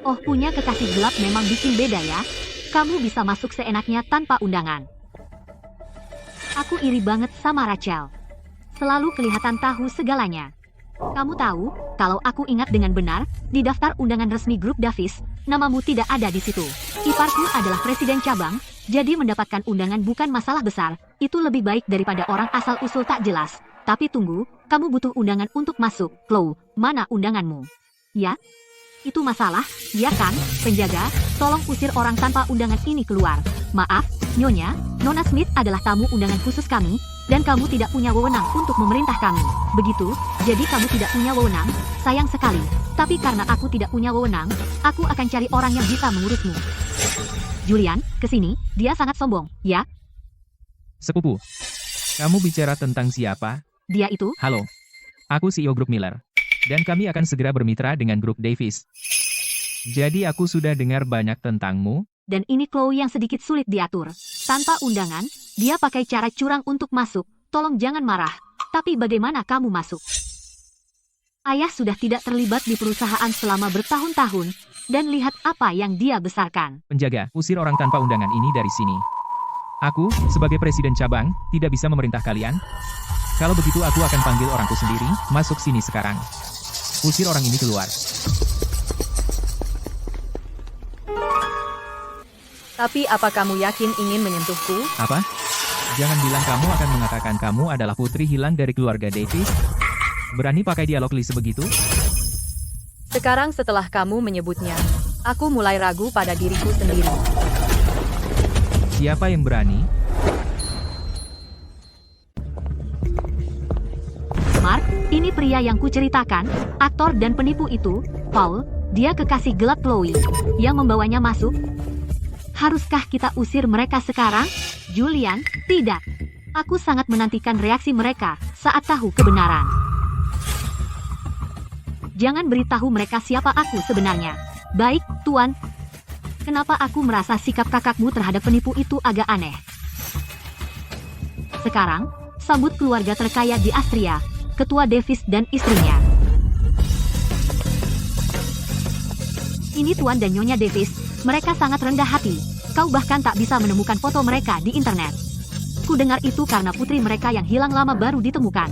Oh, punya kekasih gelap memang bikin beda ya. Kamu bisa masuk seenaknya tanpa undangan. Aku iri banget sama Rachel. Selalu kelihatan tahu segalanya. Kamu tahu, kalau aku ingat dengan benar, di daftar undangan resmi grup Davis, namamu tidak ada di situ. Iparku adalah presiden cabang, jadi mendapatkan undangan bukan masalah besar, itu lebih baik daripada orang asal-usul tak jelas. Tapi tunggu, kamu butuh undangan untuk masuk. Chloe, mana undanganmu? Ya? Itu masalah, ya kan? Penjaga, tolong usir orang tanpa undangan ini keluar. Maaf, Nyonya, Nona Smith adalah tamu undangan khusus kami, dan kamu tidak punya wewenang untuk memerintah kami. Begitu, jadi kamu tidak punya wewenang, sayang sekali. Tapi karena aku tidak punya wewenang, aku akan cari orang yang bisa mengurusmu. Julian, kesini, dia sangat sombong, ya? Sepupu. Kamu bicara tentang siapa? Dia itu? Halo. Aku CEO Grup Miller. Dan kami akan segera bermitra dengan Grup Davis. Jadi aku sudah dengar banyak tentangmu. Dan ini Chloe yang sedikit sulit diatur. Tanpa undangan, dia pakai cara curang untuk masuk. Tolong jangan marah. Tapi bagaimana kamu masuk? Ayah sudah tidak terlibat di perusahaan selama bertahun-tahun. Dan lihat apa yang dia besarkan. Penjaga, usir orang tanpa undangan ini dari sini. Aku, sebagai presiden cabang, tidak bisa memerintah kalian. Kalau begitu aku akan panggil orangku sendiri, masuk sini sekarang. Usir orang ini keluar. Tapi apa kamu yakin ingin menyentuhku? Apa? Jangan bilang kamu akan mengatakan kamu adalah putri hilang dari keluarga Davis? Berani pakai dialog klise begitu? Sekarang setelah kamu menyebutnya, aku mulai ragu pada diriku sendiri. Siapa yang berani? Mark, ini pria yang kuceritakan, aktor dan penipu itu, Paul, dia kekasih gelap Chloe, yang membawanya masuk. Haruskah kita usir mereka sekarang? Julian, tidak. Aku sangat menantikan reaksi mereka saat tahu kebenaran. Jangan beritahu mereka siapa aku sebenarnya. Baik, Tuan. Kenapa aku merasa sikap kakakmu terhadap penipu itu agak aneh? Sekarang, sambut keluarga terkaya di Astria, Ketua Davis dan istrinya. Ini Tuan dan Nyonya Davis, mereka sangat rendah hati. Kau bahkan tak bisa menemukan foto mereka di internet. Ku dengar itu karena putri mereka yang hilang lama baru ditemukan.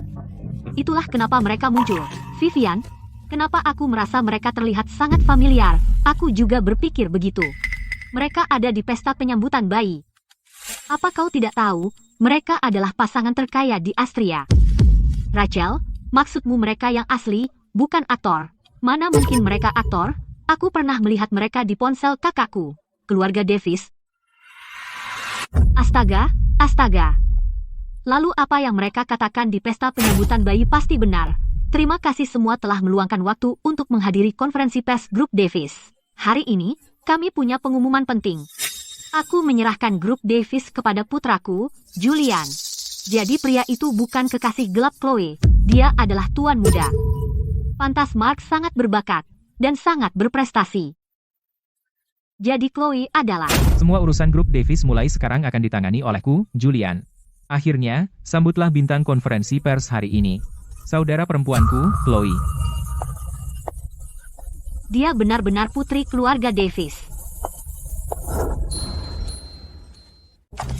Itulah kenapa mereka muncul. Vivian, kenapa aku merasa mereka terlihat sangat familiar? Aku juga berpikir begitu. Mereka ada di pesta penyambutan bayi. Apa kau tidak tahu, mereka adalah pasangan terkaya di Astria? Rachel, maksudmu mereka yang asli, bukan aktor. Mana mungkin mereka aktor? Aku pernah melihat mereka di ponsel kakakku. Keluarga Davis. Astaga, astaga. Lalu apa yang mereka katakan di pesta penyambutan bayi pasti benar. Terima kasih semua telah meluangkan waktu untuk menghadiri konferensi pers grup Davis. Hari ini, kami punya pengumuman penting. Aku menyerahkan grup Davis kepada putraku, Julian. Jadi pria itu bukan kekasih gelap Chloe, dia adalah tuan muda. Pantas Mark sangat berbakat, dan sangat berprestasi. Jadi Chloe adalah... Semua urusan grup Davis mulai sekarang akan ditangani olehku, Julian. Akhirnya, sambutlah bintang konferensi pers hari ini. Saudara perempuanku, Chloe. Dia benar-benar putri keluarga Davis.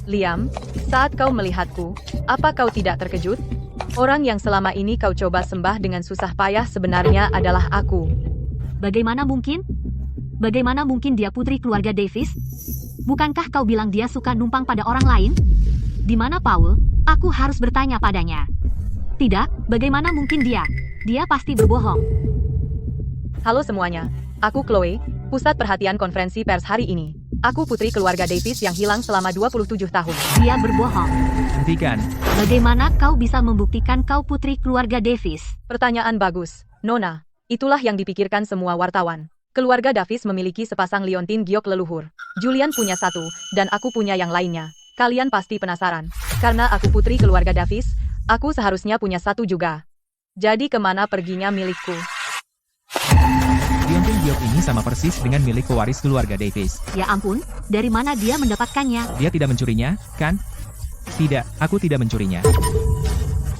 Liam, saat kau melihatku, apa kau tidak terkejut? Orang yang selama ini kau coba sembah dengan susah payah sebenarnya adalah aku. Bagaimana mungkin? Bagaimana mungkin dia putri keluarga Davis? Bukankah kau bilang dia suka numpang pada orang lain? Di mana Paul? Aku harus bertanya padanya. Tidak, bagaimana mungkin dia? Dia pasti berbohong. Halo semuanya, aku Chloe, pusat perhatian konferensi pers hari ini. Aku putri keluarga Davis yang hilang selama 27 tahun. Dia berbohong. Hentikan. Bagaimana kau bisa membuktikan kau putri keluarga Davis? Pertanyaan bagus, Nona. Itulah yang dipikirkan semua wartawan. Keluarga Davis memiliki sepasang liontin giok leluhur. Julian punya satu, dan aku punya yang lainnya. Kalian pasti penasaran. Karena aku putri keluarga Davis, aku seharusnya punya satu juga. Jadi kemana perginya milikku? Liontin giok ini sama persis dengan milik pewaris keluarga Davis. Ya ampun, dari mana dia mendapatkannya? Dia tidak mencurinya, kan? Tidak, aku tidak mencurinya.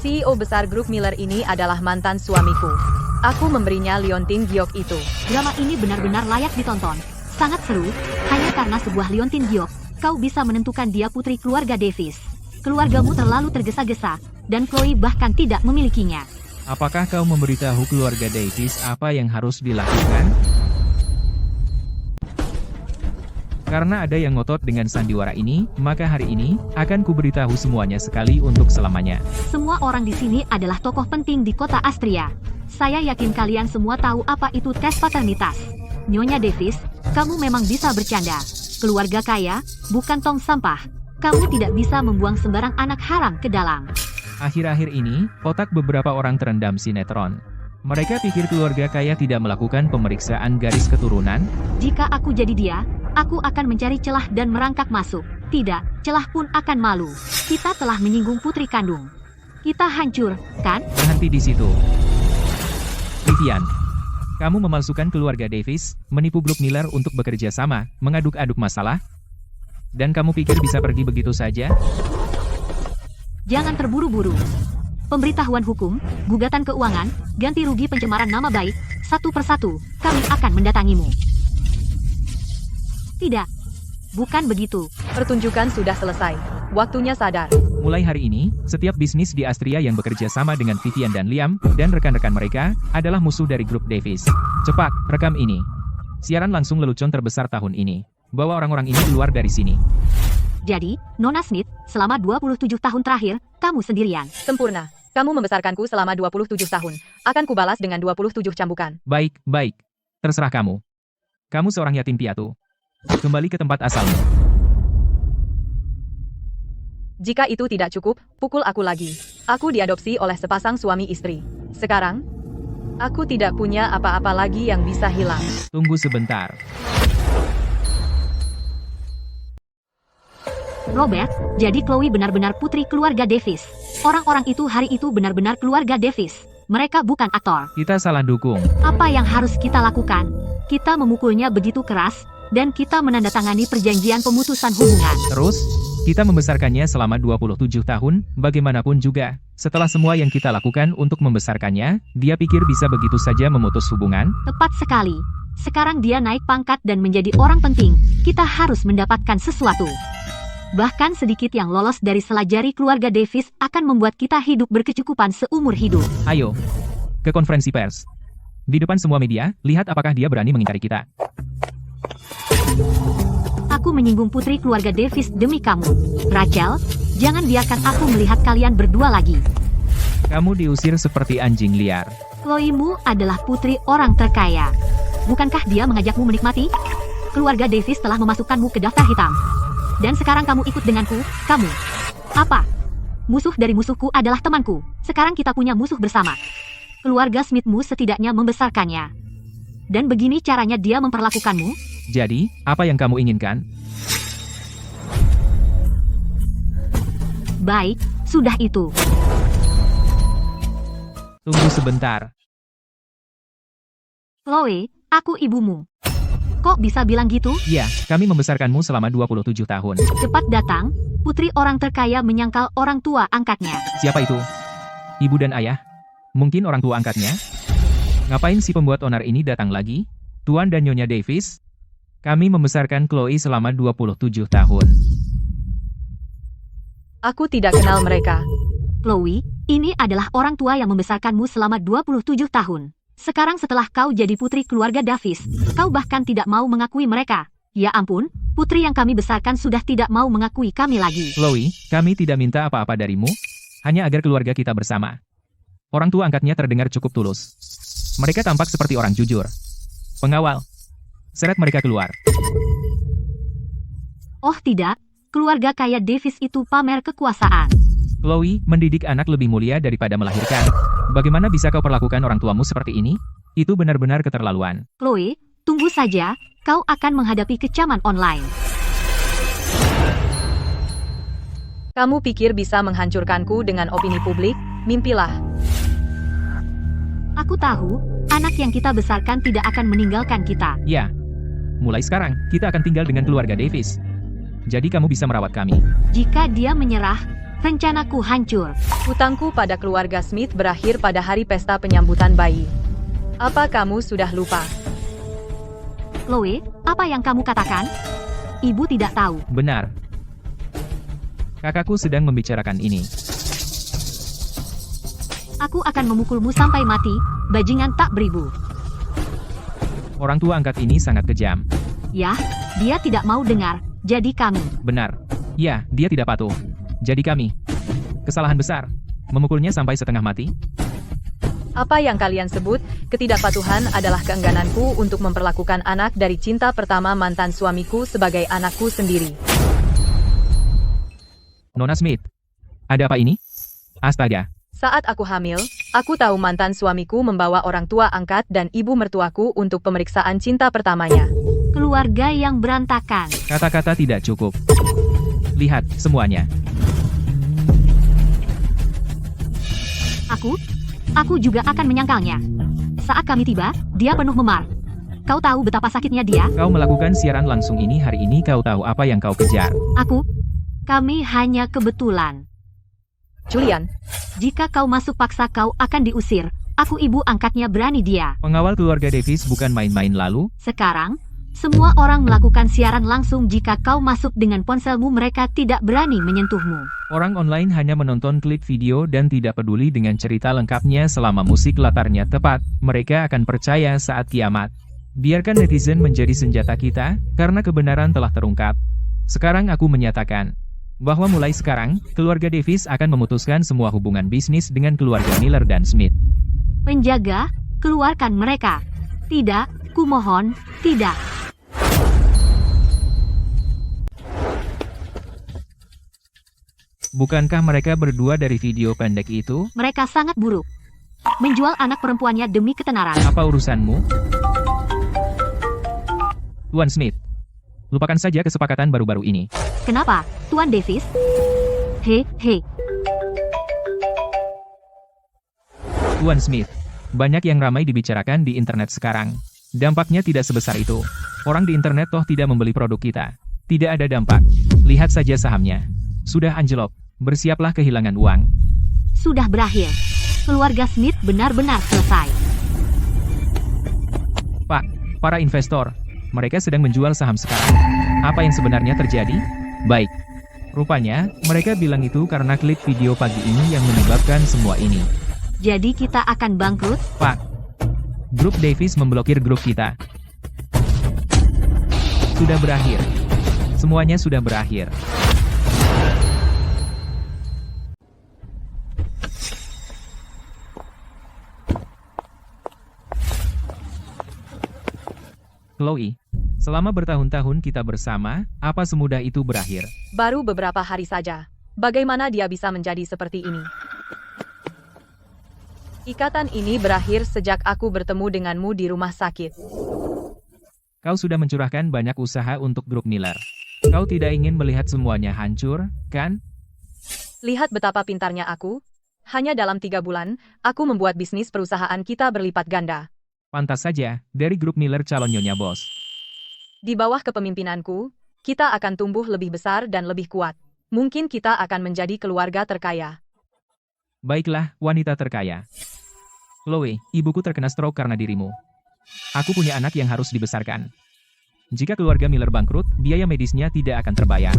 CEO besar grup Miller ini adalah mantan suamiku. Aku memberinya liontin giok itu. Drama ini benar-benar layak ditonton. Sangat seru, hanya karena sebuah liontin giok, kau bisa menentukan dia putri keluarga Davis. Keluargamu terlalu tergesa-gesa, dan Chloe bahkan tidak memilikinya. Apakah kau memberitahu keluarga Davis apa yang harus dilakukan? Karena ada yang ngotot dengan sandiwara ini, maka hari ini, akan kuberitahu semuanya sekali untuk selamanya. Semua orang di sini adalah tokoh penting di kota Astria. Saya yakin kalian semua tahu apa itu tes paternitas. Nyonya Davis, kamu memang bisa bercanda. Keluarga kaya, bukan tong sampah. Kamu tidak bisa membuang sembarang anak haram ke dalam. Akhir-akhir ini, otak beberapa orang terendam sinetron. Mereka pikir keluarga kaya tidak melakukan pemeriksaan garis keturunan. Jika aku jadi dia, aku akan mencari celah dan merangkak masuk. Tidak, celah pun akan malu. Kita telah menyinggung putri kandung. Kita hancur, kan? Berhenti di situ. Vivian, kamu memalsukan keluarga Davis, menipu grup Miller untuk bekerja sama, mengaduk-aduk masalah, dan kamu pikir bisa pergi begitu saja? Jangan terburu-buru. Pemberitahuan hukum, gugatan keuangan, ganti rugi pencemaran nama baik, satu persatu, kami akan mendatangimu. Tidak. Bukan begitu. Pertunjukan sudah selesai. Waktunya sadar. Mulai hari ini, setiap bisnis di Astria yang bekerja sama dengan Vivian dan Liam, dan rekan-rekan mereka, adalah musuh dari grup Davis. Cepat, rekam ini. Siaran langsung lelucon terbesar tahun ini. Bawa orang-orang ini keluar dari sini. Jadi, Nona Smith, selama 27 tahun terakhir, kamu sendirian. Sempurna. Kamu membesarkanku selama 27 tahun. Akan kubalas dengan 27 cambukan. Baik, baik. Terserah kamu. Kamu seorang yatim piatu. Kembali ke tempat asalmu. Jika itu tidak cukup, pukul aku lagi. Aku diadopsi oleh sepasang suami istri. Sekarang, aku tidak punya apa-apa lagi yang bisa hilang. Tunggu sebentar. Robert, jadi Chloe benar-benar putri keluarga Davis. Orang-orang itu hari itu benar-benar keluarga Davis. Mereka bukan aktor. Kita salah dukung. Apa yang harus kita lakukan? Kita memukulnya begitu keras, dan kita menandatangani perjanjian pemutusan hubungan. Terus, kita membesarkannya selama 27 tahun, bagaimanapun juga. Setelah semua yang kita lakukan untuk membesarkannya, dia pikir bisa begitu saja memutus hubungan? Tepat sekali. Sekarang dia naik pangkat dan menjadi orang penting. Kita harus mendapatkan sesuatu. Bahkan sedikit yang lolos dari selajari keluarga Davis akan membuat kita hidup berkecukupan seumur hidup. Ayo, ke konferensi pers. Di depan semua media, lihat apakah dia berani mengingkari kita. Aku menyinggung putri keluarga Davis demi kamu. Rachel, jangan biarkan aku melihat kalian berdua lagi. Kamu diusir seperti anjing liar. Chloe-mu adalah putri orang terkaya. Bukankah dia mengajakmu menikmati? Keluarga Davis telah memasukkanmu ke daftar hitam. Dan sekarang kamu ikut denganku, kamu. Apa? Musuh dari musuhku adalah temanku. Sekarang kita punya musuh bersama. Keluarga Smithmu setidaknya membesarkannya. Dan begini caranya dia memperlakukanmu? Jadi, apa yang kamu inginkan? Baik, sudah itu. Tunggu sebentar. Chloe, aku ibumu. Kok bisa bilang gitu? Ya, kami membesarkanmu selama 27 tahun. Cepat datang, putri orang terkaya menyangkal orang tua angkatnya. Siapa itu? Ibu dan ayah? Mungkin orang tua angkatnya? Ngapain si pembuat onar ini datang lagi? Tuan dan Nyonya Davis? Kami membesarkan Chloe selama 27 tahun. Aku tidak kenal mereka. Chloe, ini adalah orang tua yang membesarkanmu selama 27 tahun. Sekarang setelah kau jadi putri keluarga Davis, kau bahkan tidak mau mengakui mereka. Ya ampun, putri yang kami besarkan sudah tidak mau mengakui kami lagi. Chloe, kami tidak minta apa-apa darimu, hanya agar keluarga kita bersama. Orang tua angkatnya terdengar cukup tulus. Mereka tampak seperti orang jujur. Pengawal, seret mereka keluar. Oh tidak, keluarga kaya Davis itu pamer kekuasaan. Chloe, mendidik anak lebih mulia daripada melahirkan. Bagaimana bisa kau perlakukan orang tuamu seperti ini? Itu benar-benar keterlaluan. Chloe, tunggu saja, kau akan menghadapi kecaman online. Kamu pikir bisa menghancurkanku dengan opini publik? Mimpilah. Aku tahu, anak yang kita besarkan tidak akan meninggalkan kita. Ya, mulai sekarang, kita akan tinggal dengan keluarga Davis. Jadi kamu bisa merawat kami. Jika dia menyerah, rencanaku hancur. Hutangku pada keluarga Smith berakhir pada hari pesta penyambutan bayi. Apa kamu sudah lupa? Chloe, apa yang kamu katakan? Ibu tidak tahu. Benar. Kakakku sedang membicarakan ini. Aku akan memukulmu sampai mati, bajingan tak beribu. Orang tua angkat ini sangat kejam. Ya, dia tidak mau dengar, jadi kami. Benar. Ya, dia tidak patuh. Jadi kami. Kesalahan besar. Memukulnya sampai setengah mati. Apa yang kalian sebut, ketidakpatuhan adalah keenggananku untuk memperlakukan anak dari cinta pertama mantan suamiku sebagai anakku sendiri. Nona Smith. Ada apa ini? Astaga. Saat aku hamil, aku tahu mantan suamiku membawa orang tua angkat dan ibu mertuaku untuk pemeriksaan cinta pertamanya. Keluarga yang berantakan. Kata-kata tidak cukup. Lihat, semuanya. Aku juga akan menyangkalnya. Saat kami tiba, dia penuh memar. Kau tahu betapa sakitnya dia? Kau melakukan siaran langsung ini hari ini, kau tahu apa yang kau kejar. Kami hanya kebetulan. Julian, Jika kau masuk paksa kau akan diusir. Aku ibu angkatnya berani dia. Pengawal keluarga Davis bukan main-main lalu. Sekarang, semua orang melakukan siaran langsung. Jika kau masuk dengan ponselmu mereka tidak berani menyentuhmu. Orang online hanya menonton klip video dan tidak peduli dengan cerita lengkapnya selama musik latarnya tepat. Mereka akan percaya saat kiamat. Biarkan netizen menjadi senjata kita, karena kebenaran telah terungkap. Sekarang aku menyatakan bahwa mulai sekarang, keluarga Davis akan memutuskan semua hubungan bisnis dengan keluarga Miller dan Smith. Penjaga, keluarkan mereka. Tidak, kumohon, tidak. Bukankah mereka berdua dari video pendek itu? Mereka sangat buruk. Menjual anak perempuannya demi ketenaran. Apa urusanmu? Tuan Smith. Lupakan saja kesepakatan baru-baru ini. Kenapa, Tuan Davis? Hei. Tuan Smith. Banyak yang ramai dibicarakan di internet sekarang. Dampaknya tidak sebesar itu. Orang di internet toh tidak membeli produk kita. Tidak ada dampak. Lihat saja sahamnya. Sudah anjlok. Bersiaplah kehilangan uang. Sudah berakhir. Keluarga Smith benar-benar selesai. Pak, para investor. Mereka sedang menjual saham sekarang. Apa yang sebenarnya terjadi? Baik. Rupanya, mereka bilang itu karena klip video pagi ini yang menyebabkan semua ini. Jadi kita akan bangkrut? Pak, grup Davis memblokir grup kita. Sudah berakhir. Semuanya sudah berakhir. Chloe, selama bertahun-tahun kita bersama, apa semudah itu berakhir? baru beberapa hari saja. Bagaimana dia bisa menjadi seperti ini? Ikatan ini berakhir sejak aku bertemu denganmu di rumah sakit. Kau sudah mencurahkan banyak usaha untuk grup Miller. Kau tidak ingin melihat semuanya hancur, kan? Lihat betapa pintarnya aku. Hanya dalam 3 bulan, aku membuat bisnis perusahaan kita berlipat ganda. Pantas saja, dari grup Miller calon nyonya bos. Di bawah kepemimpinanku, kita akan tumbuh lebih besar dan lebih kuat. Mungkin kita akan menjadi keluarga terkaya. Baiklah, wanita terkaya. Chloe, ibuku terkena stroke karena dirimu. Aku punya anak yang harus dibesarkan. Jika keluarga Miller bangkrut, biaya medisnya tidak akan terbayar.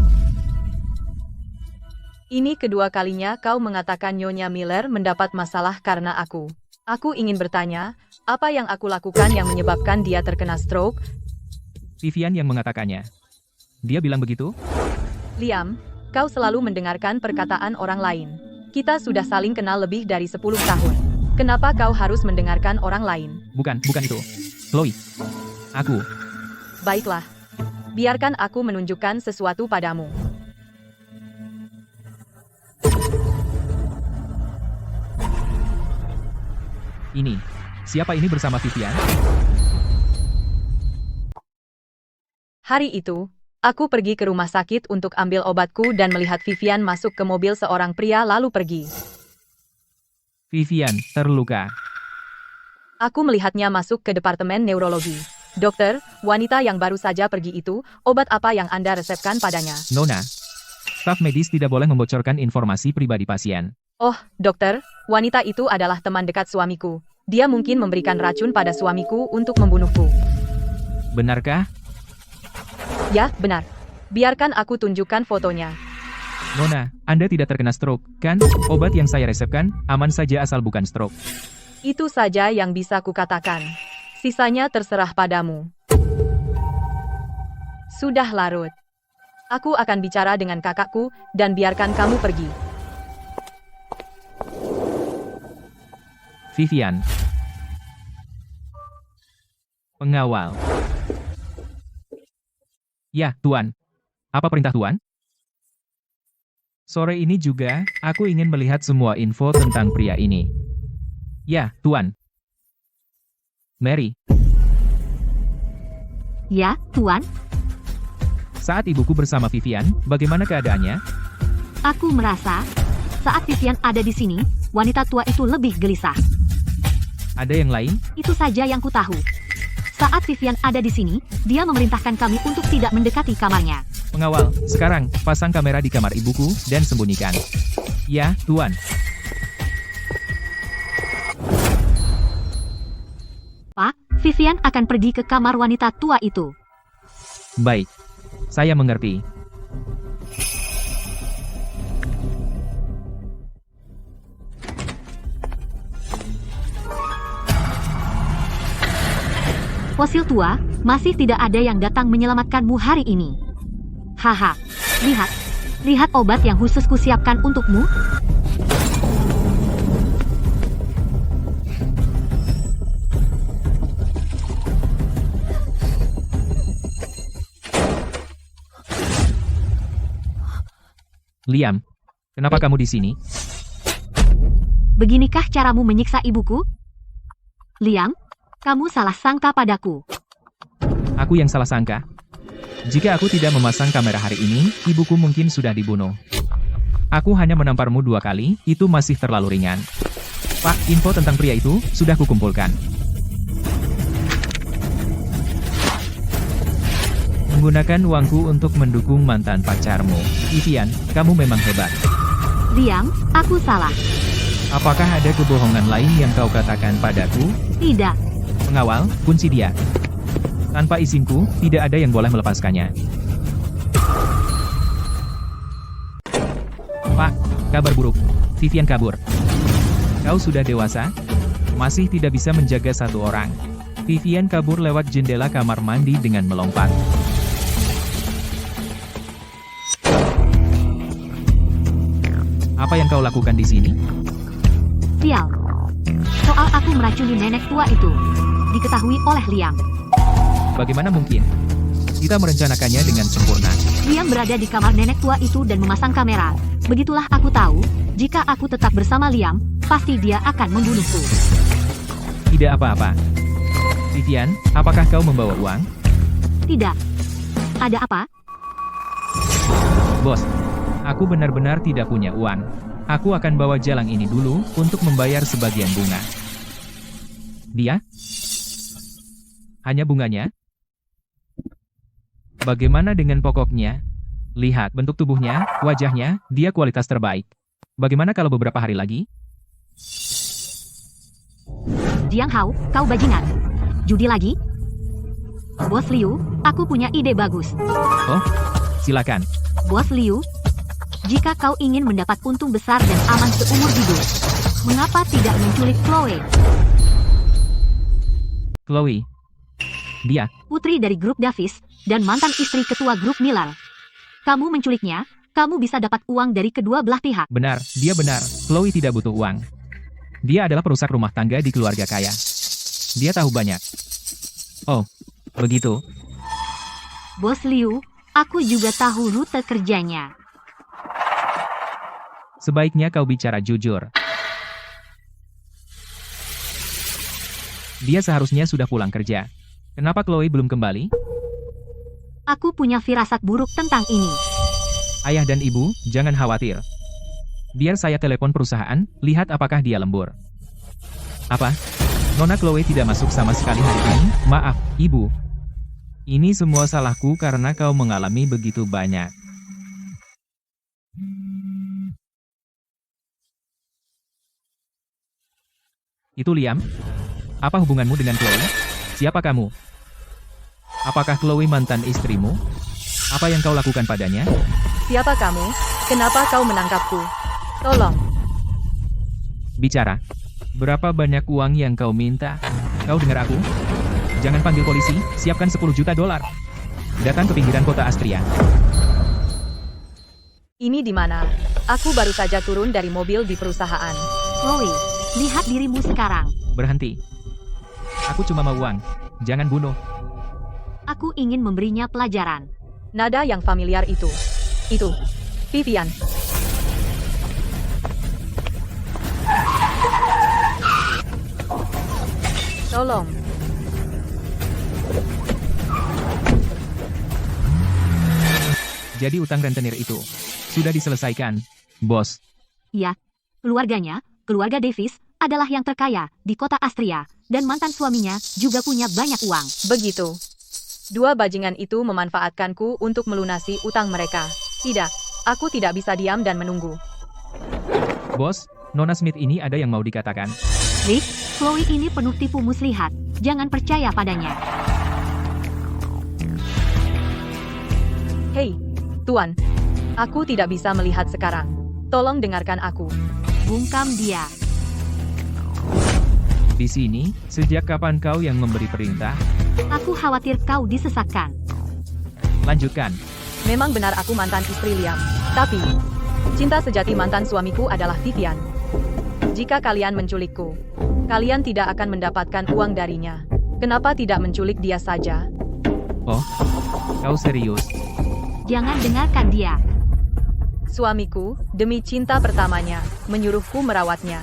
Ini kedua kalinya kau mengatakan Nyonya Miller mendapat masalah karena aku. Aku ingin bertanya, apa yang aku lakukan yang menyebabkan dia terkena stroke? Vivian yang mengatakannya. Dia bilang begitu? Liam, kau selalu mendengarkan perkataan orang lain. Kita sudah saling kenal lebih dari 10 tahun. Kenapa kau harus mendengarkan orang lain? Bukan itu. Chloe. Aku. Baiklah. Biarkan aku menunjukkan sesuatu padamu. Ini. Siapa ini bersama Vivian? Hari itu, aku pergi ke rumah sakit untuk ambil obatku dan melihat Vivian masuk ke mobil seorang pria lalu pergi. Vivian, terluka. Aku melihatnya masuk ke departemen neurologi. Dokter, wanita yang baru saja pergi itu, obat apa yang Anda resepkan padanya? Nona. Staf medis tidak boleh membocorkan informasi pribadi pasien. Oh, dokter, wanita itu adalah teman dekat suamiku. Dia mungkin memberikan racun pada suamiku untuk membunuhku. Benarkah? Ya, benar. Biarkan aku tunjukkan fotonya. Nona, Anda tidak terkena stroke, kan? Obat yang saya resepkan, aman saja asal bukan stroke. Itu saja yang bisa kukatakan. Sisanya terserah padamu. Sudah larut. Aku akan bicara dengan kakakku, dan biarkan kamu pergi. Vivian. Pengawal. Ya, Tuan. Apa perintah Tuan? Sore ini juga, aku ingin melihat semua info tentang pria ini. Ya, Tuan. Mary. Ya, Tuan. Saat ibuku bersama Vivian, bagaimana keadaannya? Aku merasa, saat Vivian ada di sini, wanita tua itu lebih gelisah. Ada yang lain? Itu saja yang ku tahu. Saat Vivian ada di sini, dia memerintahkan kami untuk tidak mendekati kamarnya. Pengawal, sekarang, pasang kamera di kamar ibuku, dan sembunyikan. Ya, Tuan. Pak, Vivian akan pergi ke kamar wanita tua itu. Baik. Saya mengerti. Fosil tua, masih tidak ada yang datang menyelamatkanmu hari ini. Haha, lihat. Lihat obat yang khusus kusiapkan untukmu. Liam, kenapa kamu di sini? Beginikah caramu menyiksa ibuku? Liam, kamu salah sangka padaku. Aku yang salah sangka. Jika aku tidak memasang kamera hari ini, ibuku mungkin sudah dibunuh. Aku hanya menamparmu 2 kali, itu masih terlalu ringan. Pak, info tentang pria itu sudah kukumpulkan. Menggunakan uangku untuk mendukung mantan pacarmu. Vivian, kamu memang hebat. Liam, aku salah. Apakah ada kebohongan lain yang kau katakan padaku? Tidak. Pengawal, kunci dia. Tanpa izinku, tidak ada yang boleh melepaskannya. Pak, kabar buruk. Vivian kabur. Kau sudah dewasa? Masih tidak bisa menjaga satu orang. Vivian kabur lewat jendela kamar mandi dengan melompat. Apa yang kau lakukan di sini? Sial. Soal aku meracuni nenek tua itu. Diketahui oleh Liam. Bagaimana mungkin? Kita merencanakannya dengan sempurna. Liam berada di kamar nenek tua itu dan memasang kamera. Begitulah aku tahu, jika aku tetap bersama Liam, pasti dia akan membunuhku. Tidak apa-apa. Vivian, apakah kau membawa uang? Tidak. Ada apa? Bos, aku benar-benar tidak punya uang. Aku akan bawa jalang ini dulu untuk membayar sebagian bunga. Dia? Hanya bunganya? Bagaimana dengan pokoknya? Lihat bentuk tubuhnya, wajahnya, dia kualitas terbaik. Bagaimana kalau beberapa hari lagi? Jiang Hao, kau bajingan. Judi lagi? Bos Liu, aku punya ide bagus. Oh, silakan. Bos Liu, jika kau ingin mendapat untung besar dan aman seumur hidup, mengapa tidak menculik Chloe? Chloe. Dia. Putri dari grup Davis, dan mantan istri ketua grup Miller. Kamu menculiknya, kamu bisa dapat uang dari kedua belah pihak. Benar, dia benar. Chloe tidak butuh uang. Dia adalah perusak rumah tangga di keluarga kaya. Dia tahu banyak. Oh, begitu. Bos Liu, aku juga tahu rute kerjanya. Sebaiknya kau bicara jujur. Dia seharusnya sudah pulang kerja. Kenapa Chloe belum kembali? Aku punya firasat buruk tentang ini. Ayah dan ibu, jangan khawatir. Biar saya telepon perusahaan, lihat apakah dia lembur. Apa? Nona Chloe tidak masuk sama sekali hari ini? Maaf, ibu. Ini semua salahku karena kau mengalami begitu banyak. Itu Liam? Apa hubunganmu dengan Chloe? Siapa kamu? Apakah Chloe mantan istrimu? Apa yang kau lakukan padanya? Siapa kamu? Kenapa kau menangkapku? Tolong. Bicara. Berapa banyak uang yang kau minta? Kau dengar aku? Jangan panggil polisi, siapkan 10 juta dolar. Datang ke pinggiran kota Astria. Ini di mana? Aku baru saja turun dari mobil di perusahaan. Chloe, lihat dirimu sekarang. Berhenti. Aku cuma mau uang. Jangan bunuh. Aku ingin memberinya pelajaran. Nada yang familiar itu. Itu. Vivian. Tolong. Jadi utang rentenir itu sudah diselesaikan, bos. Ya, keluarga Davis, adalah yang terkaya di kota Astria, dan mantan suaminya juga punya banyak uang. Begitu. Dua bajingan itu memanfaatkanku untuk melunasi utang mereka. Tidak, aku tidak bisa diam dan menunggu. Bos, Nona Smith ini ada yang mau dikatakan. Rick, Chloe ini penuh tipu muslihat. Jangan percaya padanya. Hei, Tuan. Aku tidak bisa melihat sekarang. Tolong dengarkan aku. Bungkam dia. Di sini, sejak kapan kau yang memberi perintah? Aku khawatir kau disesatkan. Lanjutkan. Memang benar aku mantan istri Liam. Tapi, cinta sejati mantan suamiku adalah Vivian. Jika kalian menculikku, kalian tidak akan mendapatkan uang darinya. Kenapa tidak menculik dia saja? Oh, kau serius? Jangan dengarkan dia. Suamiku, demi cinta pertamanya, menyuruhku merawatnya.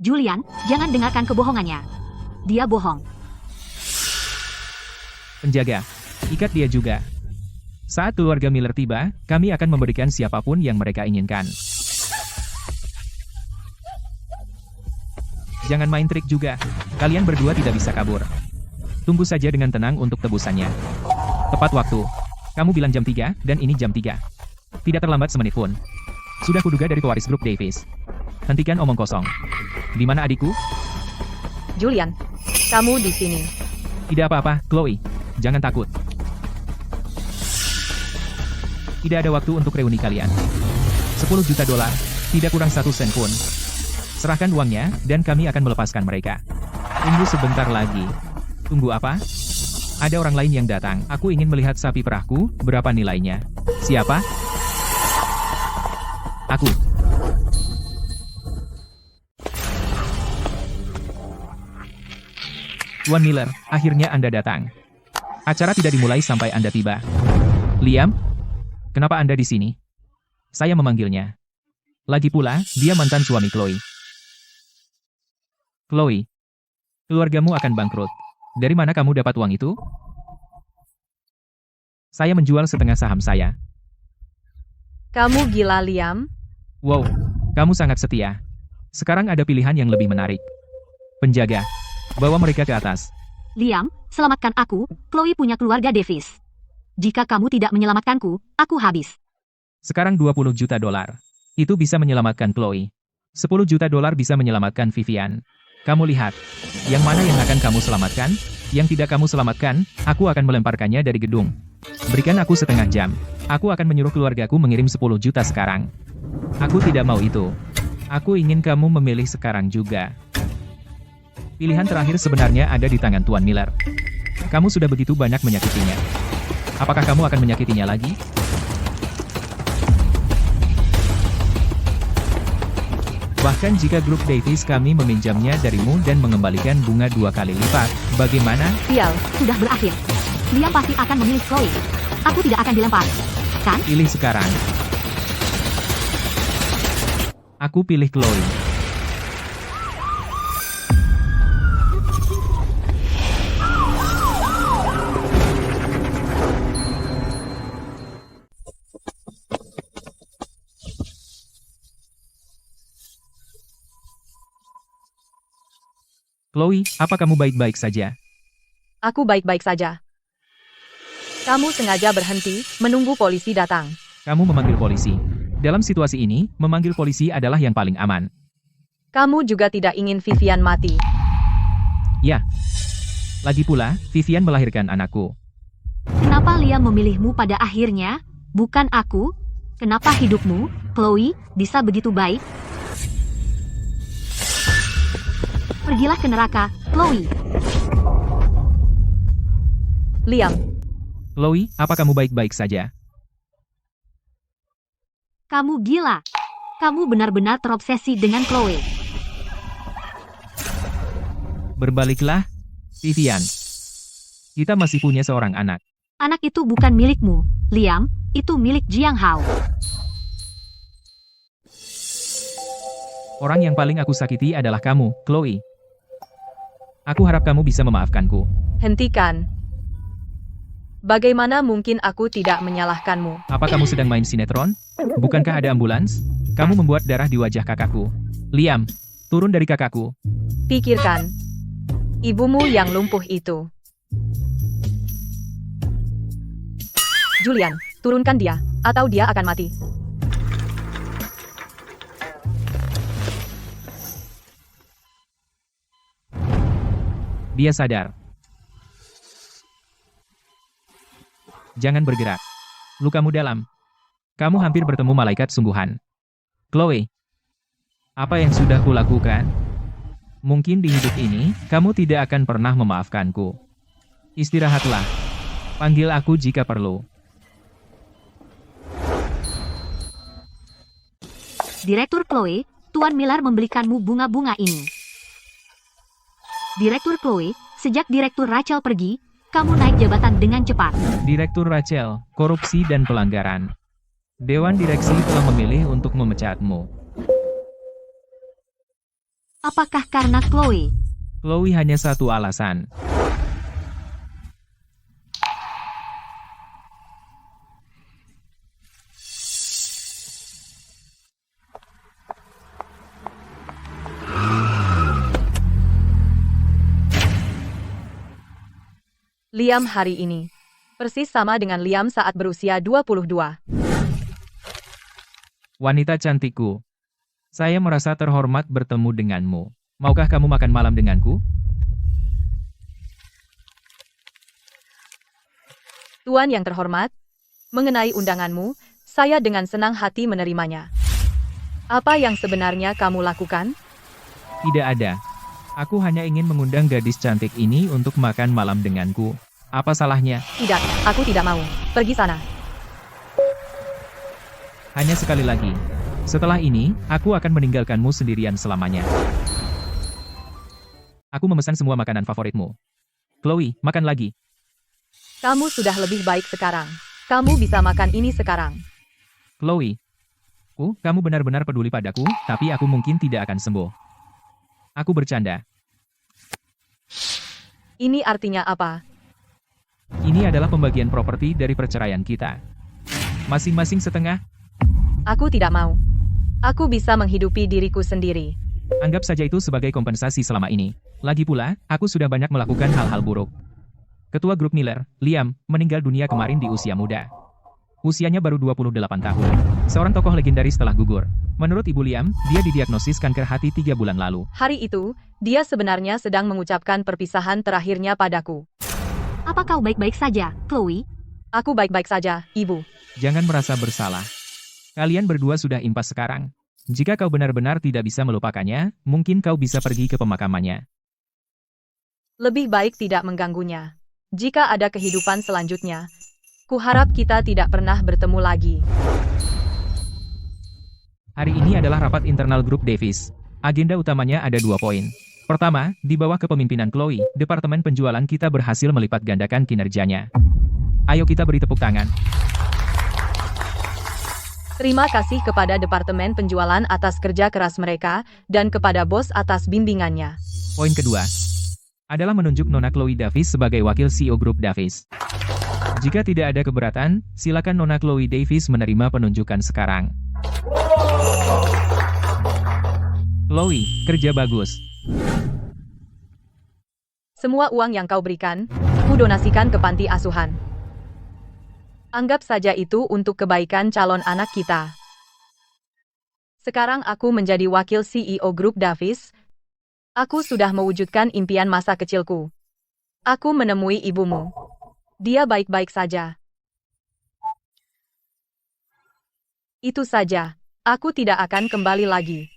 Julian, jangan dengarkan kebohongannya. Dia bohong. Penjaga, ikat dia juga. Saat keluarga Miller tiba, kami akan memberikan siapapun yang mereka inginkan. Jangan main trik juga. Kalian berdua tidak bisa kabur. Tunggu saja dengan tenang untuk tebusannya. Tepat waktu. Kamu bilang jam 3, dan ini jam 3. Tidak terlambat semenit pun. Sudah kuduga dari pewaris grup Davis. Hentikan omong kosong. Di mana adikku? Julian, kamu di sini. Tidak apa-apa, Chloe. Jangan takut. Tidak ada waktu untuk reuni kalian. 10 juta dolar, tidak kurang 1 sen pun. Serahkan uangnya, dan kami akan melepaskan mereka. Tunggu sebentar lagi. Tunggu apa? Ada orang lain yang datang. Aku ingin melihat sapi perahku, berapa nilainya? Siapa? Aku. Tuan Miller, akhirnya Anda datang. Acara tidak dimulai sampai Anda tiba. Liam? Kenapa Anda di sini? Saya memanggilnya. Lagi pula, dia mantan suami Chloe. Chloe, keluargamu akan bangkrut. Dari mana kamu dapat uang itu? Saya menjual setengah saham saya. Kamu gila, Liam? Wow, kamu sangat setia. Sekarang ada pilihan yang lebih menarik. Penjaga, bawa mereka ke atas. Liam, selamatkan aku. Chloe punya keluarga Davis. Jika kamu tidak menyelamatkanku, aku habis. Sekarang 20 juta dolar. Itu bisa menyelamatkan Chloe. 10 juta dolar bisa menyelamatkan Vivian. Kamu lihat, yang mana yang akan kamu selamatkan? Yang tidak kamu selamatkan, aku akan melemparkannya dari gedung. Berikan aku setengah jam. Aku akan menyuruh keluargaku mengirim 10 juta sekarang. Aku tidak mau itu. Aku ingin kamu memilih sekarang juga. Pilihan terakhir sebenarnya ada di tangan Tuan Miller. Kamu sudah begitu banyak menyakitinya. Apakah kamu akan menyakitinya lagi? Bahkan jika grup Davis kami meminjamnya darimu dan mengembalikan bunga 2 kali lipat, bagaimana? Sial, sudah berakhir. Liam pasti akan memilih Chloe. Aku tidak akan dilempar. Kan? Pilih sekarang. Aku pilih Chloe. Chloe, apa kamu baik-baik saja? Aku baik-baik saja. Kamu sengaja berhenti, menunggu polisi datang. Kamu memanggil polisi. Dalam situasi ini, memanggil polisi adalah yang paling aman. Kamu juga tidak ingin Vivian mati. Ya. Lagi pula, Vivian melahirkan anakku. Kenapa Liam memilihmu pada akhirnya, bukan aku? Kenapa hidupmu, Chloe, bisa begitu baik? Pergilah ke neraka, Chloe. Liam, Chloe, apa kamu baik-baik saja? Kamu gila. Kamu benar-benar terobsesi dengan Chloe. Berbaliklah, Vivian. Kita masih punya seorang anak. Anak itu bukan milikmu, Liam. Itu milik Jiang Hao. Orang yang paling aku sakiti adalah kamu, Chloe. Aku harap kamu bisa memaafkanku. hentikan. Bagaimana mungkin aku tidak menyalahkanmu? Apa kamu sedang main sinetron? Bukankah ada ambulans? Kamu membuat darah di wajah kakakku. Liam, turun dari kakakku. Pikirkan. Ibumu yang lumpuh itu. Julian, turunkan dia, atau dia akan mati. Dia sadar. Jangan bergerak. Lukamu dalam. Kamu hampir bertemu malaikat sungguhan. Chloe, apa yang sudah kulakukan? Mungkin di hidup ini, kamu tidak akan pernah memaafkanku. Istirahatlah. Panggil aku jika perlu. Direktur Chloe, Tuan Miller membelikanmu bunga-bunga ini. Direktur Chloe, sejak Direktur Rachel pergi, kamu naik jabatan dengan cepat. Direktur Rachel, korupsi dan pelanggaran. Dewan Direksi telah memilih untuk memecatmu. Apakah karena Chloe? Chloe hanya satu alasan. Liam hari ini. Persis sama dengan Liam saat berusia 22. Wanita cantikku. Saya merasa terhormat bertemu denganmu. Maukah kamu makan malam denganku? Tuan yang terhormat, mengenai undanganmu, saya dengan senang hati menerimanya. Apa yang sebenarnya kamu lakukan? Tidak ada. Aku hanya ingin mengundang gadis cantik ini untuk makan malam denganku. Apa salahnya? Tidak, aku tidak mau. Pergi sana. Hanya sekali lagi. Setelah ini, aku akan meninggalkanmu sendirian selamanya. Aku memesan semua makanan favoritmu. Chloe, makan lagi. Kamu sudah lebih baik sekarang. Kamu bisa makan ini sekarang. Chloe. Kamu benar-benar peduli padaku, tapi aku mungkin tidak akan sembuh. Aku bercanda. Ini artinya apa? Ini adalah pembagian properti dari perceraian kita. Masing-masing setengah. Aku tidak mau. Aku bisa menghidupi diriku sendiri. Anggap saja itu sebagai kompensasi selama ini. Lagi pula, aku sudah banyak melakukan hal-hal buruk. Ketua grup Miller, Liam, meninggal dunia kemarin di usia muda. Usianya baru 28 tahun. Seorang tokoh legendaris telah gugur. Menurut Ibu Liam, dia didiagnosis kanker hati 3 bulan lalu. Hari itu, dia sebenarnya sedang mengucapkan perpisahan terakhirnya padaku. Apa kau baik-baik saja, Chloe? Aku baik-baik saja, Ibu. Jangan merasa bersalah. Kalian berdua sudah impas sekarang. Jika kau benar-benar tidak bisa melupakannya, mungkin kau bisa pergi ke pemakamannya. Lebih baik tidak mengganggunya. Jika ada kehidupan selanjutnya, kuharap kita tidak pernah bertemu lagi. Hari ini adalah rapat internal grup Davis. Agenda utamanya ada 2 poin. Pertama, di bawah kepemimpinan Chloe, departemen penjualan kita berhasil melipat gandakan kinerjanya. Ayo kita beri tepuk tangan. Terima kasih kepada Departemen Penjualan atas kerja keras mereka, dan kepada bos atas bimbingannya. Poin kedua adalah menunjuk Nona Chloe Davis sebagai wakil CEO Grup Davis. Jika tidak ada keberatan, silakan Nona Chloe Davis menerima penunjukan sekarang. Chloe, kerja bagus. Semua uang yang kau berikan, ku donasikan ke panti asuhan. Anggap saja itu untuk kebaikan calon anak kita. Sekarang aku menjadi wakil CEO Grup Davis. Aku sudah mewujudkan impian masa kecilku. Aku menemui ibumu. Dia baik-baik saja. Itu saja. Aku tidak akan kembali lagi.